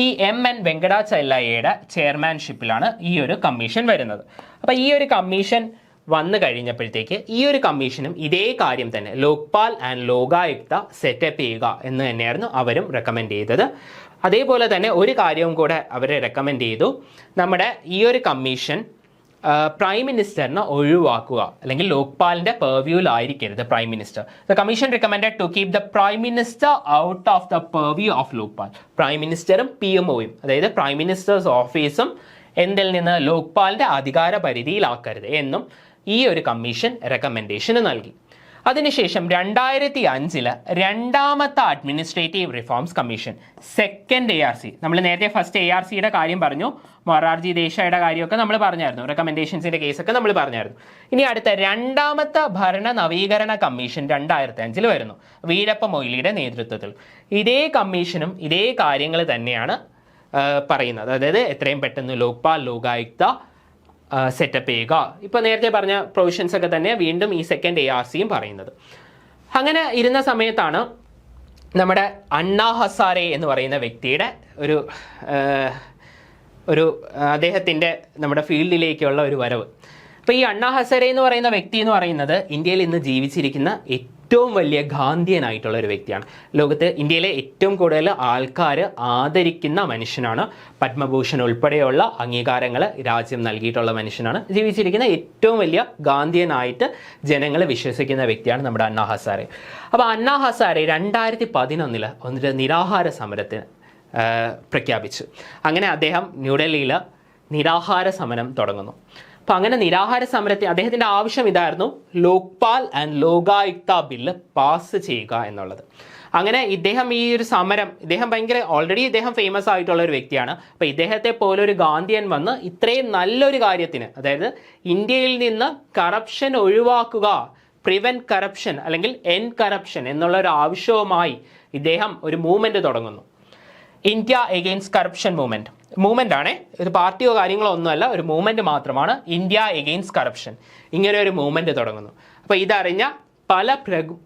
ഈ MN വെങ്കടാചലയ്യയുടെ ചെയർമാൻഷിപ്പിലാണ് ഈ ഒരു കമ്മീഷൻ വരുന്നത്. അപ്പോൾ ഈ ഒരു കമ്മീഷൻ വന്നു കഴിഞ്ഞപ്പോഴത്തേക്ക് ഈ ഒരു കമ്മീഷനും ഇതേ കാര്യം തന്നെ, ലോക്പാൽ ആൻഡ് ലോകായുക്ത സെറ്റപ്പ് ചെയ്യുക എന്ന് തന്നെയായിരുന്നു അവരും റെക്കമെൻഡ് ചെയ്തത്. അതേപോലെ തന്നെ ഒരു കാര്യവും കൂടെ അവർ റെക്കമെൻഡ് ചെയ്തു. നമ്മുടെ ഈ ഒരു കമ്മീഷൻ പ്രൈം മിനിസ്റ്ററിനെ ഒഴിവാക്കുക, അല്ലെങ്കിൽ ലോക്പാലിന്റെ പെർവ്യൂവിലായിരിക്കരുത് prime minister. The commission recommended to keep the prime minister out of the purview of Lokpal. Prime മിനിസ്റ്ററും PMOയും, അതായത് പ്രൈം മിനിസ്റ്റേഴ്സ് ഓഫീസും എന്തിൽ നിന്ന് ലോക്പാലിന്റെ അധികാര പരിധിയിലാക്കരുത് എന്നും ഈ ഒരു കമ്മീഷൻ റെക്കമെൻഡേഷൻ നൽകി. അതിനുശേഷം 2005 രണ്ടാമത്തെ administrative reforms commission, second ARC, നമ്മൾ നേരത്തെ ഫസ്റ്റ് ARCയുടെ കാര്യം പറഞ്ഞു, മൊറാർജി ദേശായിയുടെ കാര്യമൊക്കെ നമ്മൾ പറഞ്ഞായിരുന്നു, റെക്കമെൻഡേഷൻസിന്റെ കേസൊക്കെ നമ്മൾ പറഞ്ഞായിരുന്നു. ഇനി അടുത്ത രണ്ടാമത്തെ ഭരണ നവീകരണ കമ്മീഷൻ 2005 വരുന്നു, വീരപ്പ മൊയ്ലിയുടെ നേതൃത്വത്തിൽ. ഇതേ കമ്മീഷനും ഇതേ കാര്യങ്ങൾ തന്നെയാണ് പറയുന്നത്, അതായത് എത്രയും പെട്ടെന്ന് ലോക്പാൽ ലോകായുക്ത സെറ്റപ്പ് ചെയ്യുക. ഇപ്പോൾ നേരത്തെ പറഞ്ഞ പ്രൊവിഷൻസ് ഒക്കെ തന്നെ വീണ്ടും ഈ സെക്കൻഡ് ARCയും പറയുന്നത്. അങ്ങനെ ഇരുന്ന സമയത്താണ് നമ്മുടെ അണ്ണാ ഹസാരെ എന്ന് പറയുന്ന വ്യക്തിയുടെ ഒരു അദ്ദേഹത്തിൻ്റെ നമ്മുടെ ഫീൽഡിലേക്കുള്ള ഒരു വരവ്. അപ്പോൾ ഈ അണ്ണാ ഹസാരെ എന്ന് പറയുന്ന വ്യക്തി എന്ന് പറയുന്നത് ഇന്ത്യയിൽ ഇന്ന് ജീവിച്ചിരിക്കുന്ന ഏറ്റവും വലിയ ഗാന്ധിയനായിട്ടുള്ള ഒരു വ്യക്തിയാണ്. ലോകത്ത് ഇന്ത്യയിലെ ഏറ്റവും കൂടുതൽ ആൾക്കാർ ആദരിക്കുന്ന മനുഷ്യനാണ്. പത്മഭൂഷൺ ഉൾപ്പെടെയുള്ള അംഗീകാരങ്ങൾ രാജ്യം നൽകിയിട്ടുള്ള മനുഷ്യനാണ്. ജീവിച്ചിരിക്കുന്ന ഏറ്റവും വലിയ ഗാന്ധിയനായിട്ട് ജനങ്ങൾ വിശ്വസിക്കുന്ന വ്യക്തിയാണ് നമ്മുടെ അണ്ണാ ഹസാരെ. അപ്പോൾ അണ്ണാ ഹസാരെ 2011 ഒരു നിരാഹാര സമരത്തിന് പ്രഖ്യാപിച്ചു. അങ്ങനെ അദ്ദേഹം ന്യൂഡൽഹിയിൽ നിരാഹാര സമരം തുടങ്ങുന്നു. അപ്പോൾ അങ്ങനെ നിരാഹാര സമരത്തിൽ അദ്ദേഹത്തിൻ്റെ ആവശ്യം ഇതായിരുന്നു, Lokpal and Lokayukta bill pass ചെയ്യുക എന്നുള്ളത്. അങ്ങനെ ഇദ്ദേഹം ഈ ഒരു സമരം, ഇദ്ദേഹം ഓൾറെഡി ഇദ്ദേഹം ഫേമസ് ആയിട്ടുള്ള ഒരു വ്യക്തിയാണ്. അപ്പോൾ ഇദ്ദേഹത്തെ പോലെ ഒരു ഗാന്ധിയൻ വന്ന് ഇത്രയും നല്ലൊരു കാര്യത്തിന്, അതായത് ഇന്ത്യയിൽ നിന്ന് കറപ്ഷൻ ഒഴിവാക്കുക, പ്രിവെന്റ് കറപ്ഷൻ അല്ലെങ്കിൽ എൻഡ് കറപ്ഷൻ എന്നുള്ള ഒരു ആവശ്യവുമായി ഇദ്ദേഹം ഒരു മൂവ്മെന്റ് തുടങ്ങുന്നു. ഇന്ത്യ എഗെയിൻസ്റ്റ് കറപ്ഷൻ മൂവ്മെന്റ് ആണ്. ഒരു പാർട്ടിയോ കാര്യങ്ങളോ ഒന്നുമല്ല, ഒരു മൂവ്മെന്റ് മാത്രമാണ്, ഇന്ത്യ എഗെയിൻസ്റ്റ് കറപ്ഷൻ. ഇങ്ങനെ ഒരു മൂവ്മെന്റ് തുടങ്ങുന്നു. അപ്പോൾ ഇതറിഞ്ഞ പല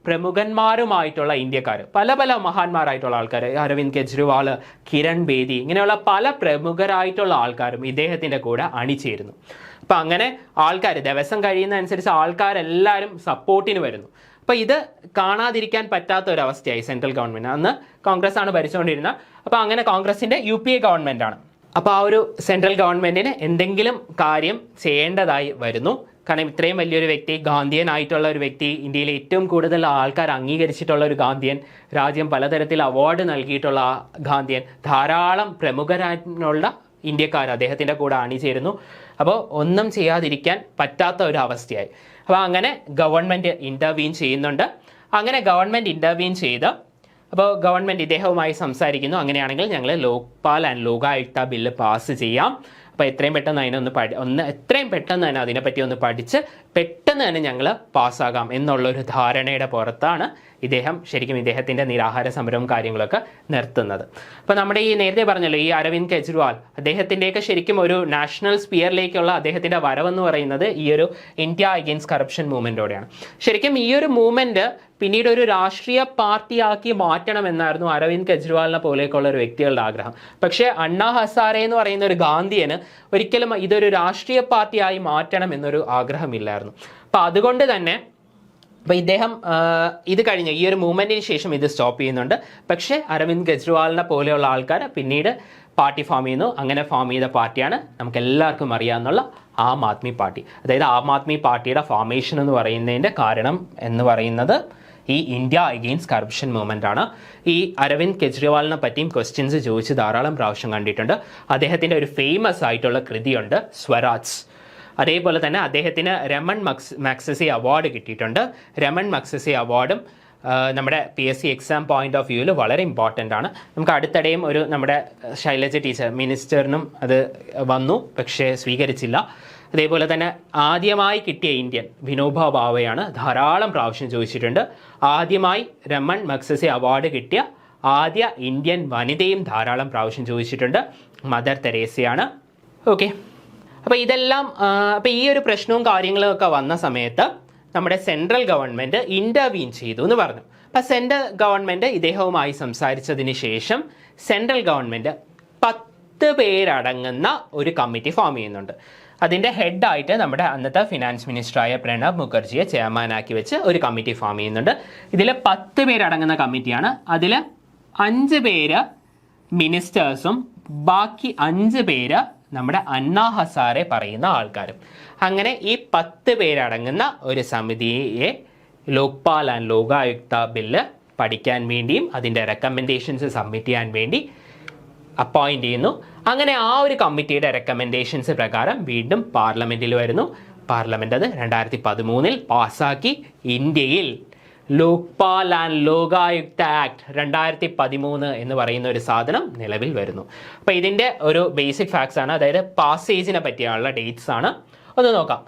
പ്രമുഖന്മാരുമായിട്ടുള്ള ഇന്ത്യക്കാർ, പല മഹാന്മാരായിട്ടുള്ള ആൾക്കാർ, അരവിന്ദ് കെജ്രിവാൾ, കിരൺ ബേദി, ഇങ്ങനെയുള്ള പല പ്രമുഖരായിട്ടുള്ള ആൾക്കാരും ഇദ്ദേഹത്തിൻ്റെ കൂടെ അണിചേരുന്നു. അപ്പം അങ്ങനെ ആൾക്കാർ ദിവസം കഴിയുന്ന അനുസരിച്ച് ആൾക്കാരെല്ലാവരും സപ്പോർട്ടിന് വരുന്നു. അപ്പോൾ ഇത് കാണാതിരിക്കാൻ പറ്റാത്ത ഒരു അവസ്ഥയായി സെൻട്രൽ ഗവൺമെൻറ്. അന്ന് കോൺഗ്രസ് ആണ് ഭരിച്ചുകൊണ്ടിരുന്നത്. അപ്പോൾ അങ്ങനെ കോൺഗ്രസിൻ്റെ UPA ഗവൺമെൻറ് ആണ്. അപ്പോൾ ആ ഒരു സെൻട്രൽ ഗവൺമെൻറ്റിന് എന്തെങ്കിലും കാര്യം ചെയ്യേണ്ടതായി വരുന്നു. കാരണം ഇത്രയും വലിയൊരു വ്യക്തി, ഗാന്ധിയനായിട്ടുള്ള ഒരു വ്യക്തി, ഇന്ത്യയിലെ ഏറ്റവും കൂടുതൽ ആൾക്കാർ അംഗീകരിച്ചിട്ടുള്ള ഒരു ഗാന്ധിയൻ, രാജ്യം പലതരത്തിൽ അവാർഡ് നൽകിയിട്ടുള്ള ആ ഗാന്ധിയൻ, ധാരാളം പ്രമുഖരായിട്ടുള്ള ഇന്ത്യക്കാർ അദ്ദേഹത്തിൻ്റെ കൂടെ അണിചേരുന്നു. അപ്പോൾ ഒന്നും ചെയ്യാതിരിക്കാൻ പറ്റാത്ത ഒരു അവസ്ഥയായി. അപ്പോൾ അങ്ങനെ ഗവൺമെൻറ് ഇൻ്റർവീൻ ചെയ്യുന്നുണ്ട്. അങ്ങനെ ഗവൺമെൻറ് ഇൻ്റർവീൻ ചെയ്ത് അപ്പോൾ ഗവൺമെൻറ് ഇദ്ദേഹവുമായി സംസാരിക്കുന്നു. അങ്ങനെയാണെങ്കിൽ ഞങ്ങൾ Lokpal and Lokayukta bill pass ചെയ്യാം. അപ്പോൾ എത്രയും പെട്ടെന്ന് എത്രയും പെട്ടെന്ന് തന്നെ അതിനെപ്പറ്റി ഒന്ന് പഠിച്ച് പെട്ടെന്ന് തന്നെ ഞങ്ങൾ പാസ്സാകാം എന്നുള്ളൊരു ധാരണയുടെ പുറത്താണ് ശരിക്കും ഇദ്ദേഹത്തിൻ്റെ നിരാഹാര സമരവും കാര്യങ്ങളൊക്കെ നിർത്തുന്നത്. അപ്പോൾ നമ്മുടെ ഈ നേരത്തെ പറഞ്ഞല്ലോ, ഈ അരവിന്ദ് കെജ്രിവാൾ, അദ്ദേഹത്തിൻ്റെയൊക്കെ ശരിക്കും ഒരു നാഷണൽ സ്പിയറിലേക്കുള്ള അദ്ദേഹത്തിൻ്റെ വരവെന്ന് പറയുന്നത് ഈ ഒരു ഇന്ത്യ അഗെയിൻസ്റ്റ് കറപ്ഷൻ മൂവ്മെൻറ്റോടെയാണ്. ശരിക്കും ഈ ഒരു മൂവ്മെൻറ്റ് പിന്നീട് ഒരു രാഷ്ട്രീയ പാർട്ടിയാക്കി മാറ്റണമെന്നായിരുന്നു അരവിന്ദ് കെജ്രിവാളിനെ പോലെയൊക്കെയുള്ള ഒരു വ്യക്തികളുടെ ആഗ്രഹം. പക്ഷേ അണ്ണാ ഹസാരെ എന്ന് പറയുന്ന ഒരു ഗാന്ധിയന് ഒരിക്കലും ഇതൊരു രാഷ്ട്രീയ പാർട്ടിയായി മാറ്റണം എന്നൊരു ആഗ്രഹമില്ലായിരുന്നു. അപ്പോൾ അതുകൊണ്ട് തന്നെ ഇദ്ദേഹം ഇത് കഴിഞ്ഞ് ഈ ഒരു മൂവ്മെൻറ്റിന് ശേഷം ഇത് സ്റ്റോപ്പ് ചെയ്യുന്നുണ്ട്. പക്ഷേ അരവിന്ദ് കെജ്രിവാളിനെ പോലെയുള്ള ആൾക്കാർ പിന്നീട് പാർട്ടി ഫോം ചെയ്യുന്നു. അങ്ങനെ ഫോം ചെയ്ത പാർട്ടിയാണ് നമുക്ക് എല്ലാവർക്കും അറിയാവുന്ന ആം ആദ്മി പാർട്ടി. അതായത് ആം ആദ്മി പാർട്ടിയുടെ ഫോർമേഷൻ എന്ന് പറയുന്നതിൻ്റെ കാരണം എന്ന് പറയുന്നത് ഈ ഇന്ത്യ അഗെയിൻസ്റ്റ് കറപ്ഷൻ മൂവ്മെൻ്റ് ആണ്. ഈ അരവിന്ദ് കെജ്രിവാളിനെ പറ്റിയും ക്വസ്റ്റ്യൻസ് ചോദിച്ച് ധാരാളം പ്രാവശ്യം കണ്ടിട്ടുണ്ട്. അദ്ദേഹത്തിൻ്റെ ഒരു ഫേമസ് ആയിട്ടുള്ള കൃതിയുണ്ട് സ്വരാജ്. അതേപോലെ തന്നെ അദ്ദേഹത്തിന് രമൺ മഗ്സസെ അവാർഡ് കിട്ടിയിട്ടുണ്ട്. രമൺ മഗ്സസെ അവാർഡും നമ്മുടെ PSC എക്സാം പോയിന്റ് ഓഫ് വ്യൂവിൽ വളരെ ഇമ്പോർട്ടൻ്റ് ആണ്. നമുക്ക് അടുത്തിടെയും നമ്മുടെ ശൈലജ ടീച്ചർ മിനിസ്റ്ററിനും അത് വന്നു, പക്ഷേ സ്വീകരിച്ചില്ല. അതേപോലെ തന്നെ ആദ്യമായി കിട്ടിയ ഇന്ത്യൻ വിനോബ ഭാവെയാണ്, ധാരാളം പ്രാവശ്യം ചോദിച്ചിട്ടുണ്ട്. ആദ്യമായി രമൺ മഗ്സസെ അവാർഡ് കിട്ടിയ ആദ്യ ഇന്ത്യൻ വനിതയും ധാരാളം പ്രാവശ്യം ചോദിച്ചിട്ടുണ്ട്, മദർ തെരേസയാണ്. ഓക്കെ, അപ്പോൾ ഇതെല്ലാം അപ്പോൾ ഈ ഒരു പ്രശ്നവും കാര്യങ്ങളും ഒക്കെ വന്ന സമയത്ത് നമ്മുടെ സെൻട്രൽ ഗവൺമെൻറ് ഇൻ്റർവീൻ ചെയ്തു എന്ന് പറഞ്ഞു. അപ്പോൾ സെൻട്രൽ ഗവൺമെൻറ് ഇദ്ദേഹവുമായി സംസാരിച്ചതിന് ശേഷം സെൻട്രൽ ഗവൺമെൻറ് 10 പേരടങ്ങുന്ന ഒരു കമ്മിറ്റി ഫോം ചെയ്യുന്നുണ്ട്. അതിൻ്റെ ഹെഡായിട്ട് നമ്മുടെ അന്നത്തെ ഫിനാൻസ് മിനിസ്റ്ററായ പ്രണബ് മുഖർജിയെ ചെയർമാനാക്കി വെച്ച് ഒരു കമ്മിറ്റി ഫോം ചെയ്യുന്നുണ്ട്. ഇതിൽ 10 പേരടങ്ങുന്ന കമ്മിറ്റിയാണ്. അതിൽ 5 പേര് മിനിസ്റ്റേഴ്സും ബാക്കി 5 പേര് നമ്മുടെ അണ്ണാ ഹസാരെ പറയുന്ന ആൾക്കാരും. അങ്ങനെ ഈ 10 പേരടങ്ങുന്ന ഒരു സമിതിയെ ലോക്പാൽ ആൻഡ് ലോകായുക്ത ബില്ല് പഠിക്കാൻ വേണ്ടിയും അതിൻ്റെ റെക്കമെൻഡേഷൻസ് സബ്മിറ്റ് ചെയ്യാൻ വേണ്ടി അപ്പോയിൻ്റ് ചെയ്യുന്നു. അങ്ങനെ ആ ഒരു കമ്മിറ്റിയുടെ റെക്കമെൻഡേഷൻസ് പ്രകാരം വീണ്ടും പാർലമെൻറ്റിൽ വരുന്നു. പാർലമെൻറ്റ് അത് 2013 പാസ്സാക്കി. ഇന്ത്യയിൽ ലോക്പാൽ ആൻഡ് ലോകായുക്ത ആക്ട് 2013 എന്ന് പറയുന്ന ഒരു സാധനം നിലവിൽ വരുന്നു. അപ്പോൾ ഇതിൻ്റെ ഒരു ബേസിക് ഫാക്ട്സ് ആണ്, അതായത് പാസേജിനെ പറ്റിയുള്ള ഡേറ്റ്സ് ആണ്. ഒന്ന് നോക്കാം.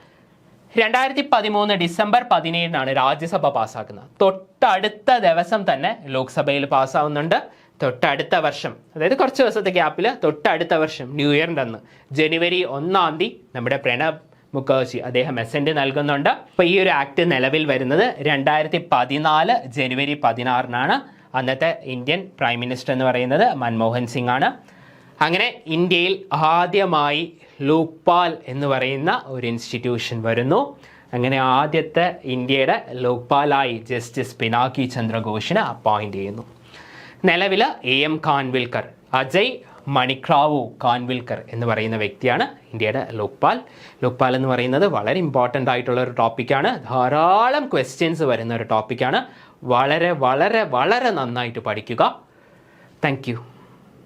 2013 ഡിസംബർ 17 രാജ്യസഭ പാസ്സാക്കുന്നത്. തൊട്ടടുത്ത ദിവസം തന്നെ ലോക്സഭയിൽ പാസ്സാവുന്നുണ്ട്. തൊട്ടടുത്ത വർഷം, അതായത് കുറച്ച് ദിവസത്തെ ഗ്യാപ്പിൽ തൊട്ടടുത്ത വർഷം ന്യൂ ഇയറിൻ്റെ അന്ന് ജനുവരി 1 നമ്മുടെ പ്രണബ് മുഖർജി അദ്ദേഹം അസെന്റ് നൽകുന്നുണ്ട്. അപ്പോൾ ഈ ഒരു ആക്ട് നിലവിൽ വരുന്നത് 2014 ജനുവരി 16 അന്നത്തെ ഇന്ത്യൻ പ്രൈം മിനിസ്റ്റർ എന്ന് പറയുന്നത് മൻമോഹൻ സിംഗ് ആണ്. അങ്ങനെ ഇന്ത്യയിൽ ആദ്യമായി ലോക്പാൽ എന്ന് പറയുന്ന ഒരു ഇൻസ്റ്റിറ്റ്യൂഷൻ വരുന്നു. അങ്ങനെ ആദ്യത്തെ ഇന്ത്യയുടെ ലോക്പാലായി ജസ്റ്റിസ് പിനാകി ചന്ദ്ര ഘോഷിനെ അപ്പോയിൻ്റ് ചെയ്യുന്നു. നിലവിൽ AM ഖാൻവിൽക്കർ, അജയ് മണിക്രാവു ഖാൻവിൽക്കർ എന്ന് പറയുന്ന വ്യക്തിയാണ് ഇന്ത്യയുടെ ലോക്പാൽ. ലോക്പാൽ എന്ന് പറയുന്നത് വളരെ ഇമ്പോർട്ടൻ്റ് ആയിട്ടുള്ള ഒരു ടോപ്പിക്കാണ്. ധാരാളം ക്വസ്റ്റ്യൻസ് വരുന്ന ഒരു ടോപ്പിക്കാണ്. വളരെ വളരെ വളരെ നന്നായിട്ട് പഠിക്കുക. Thank you.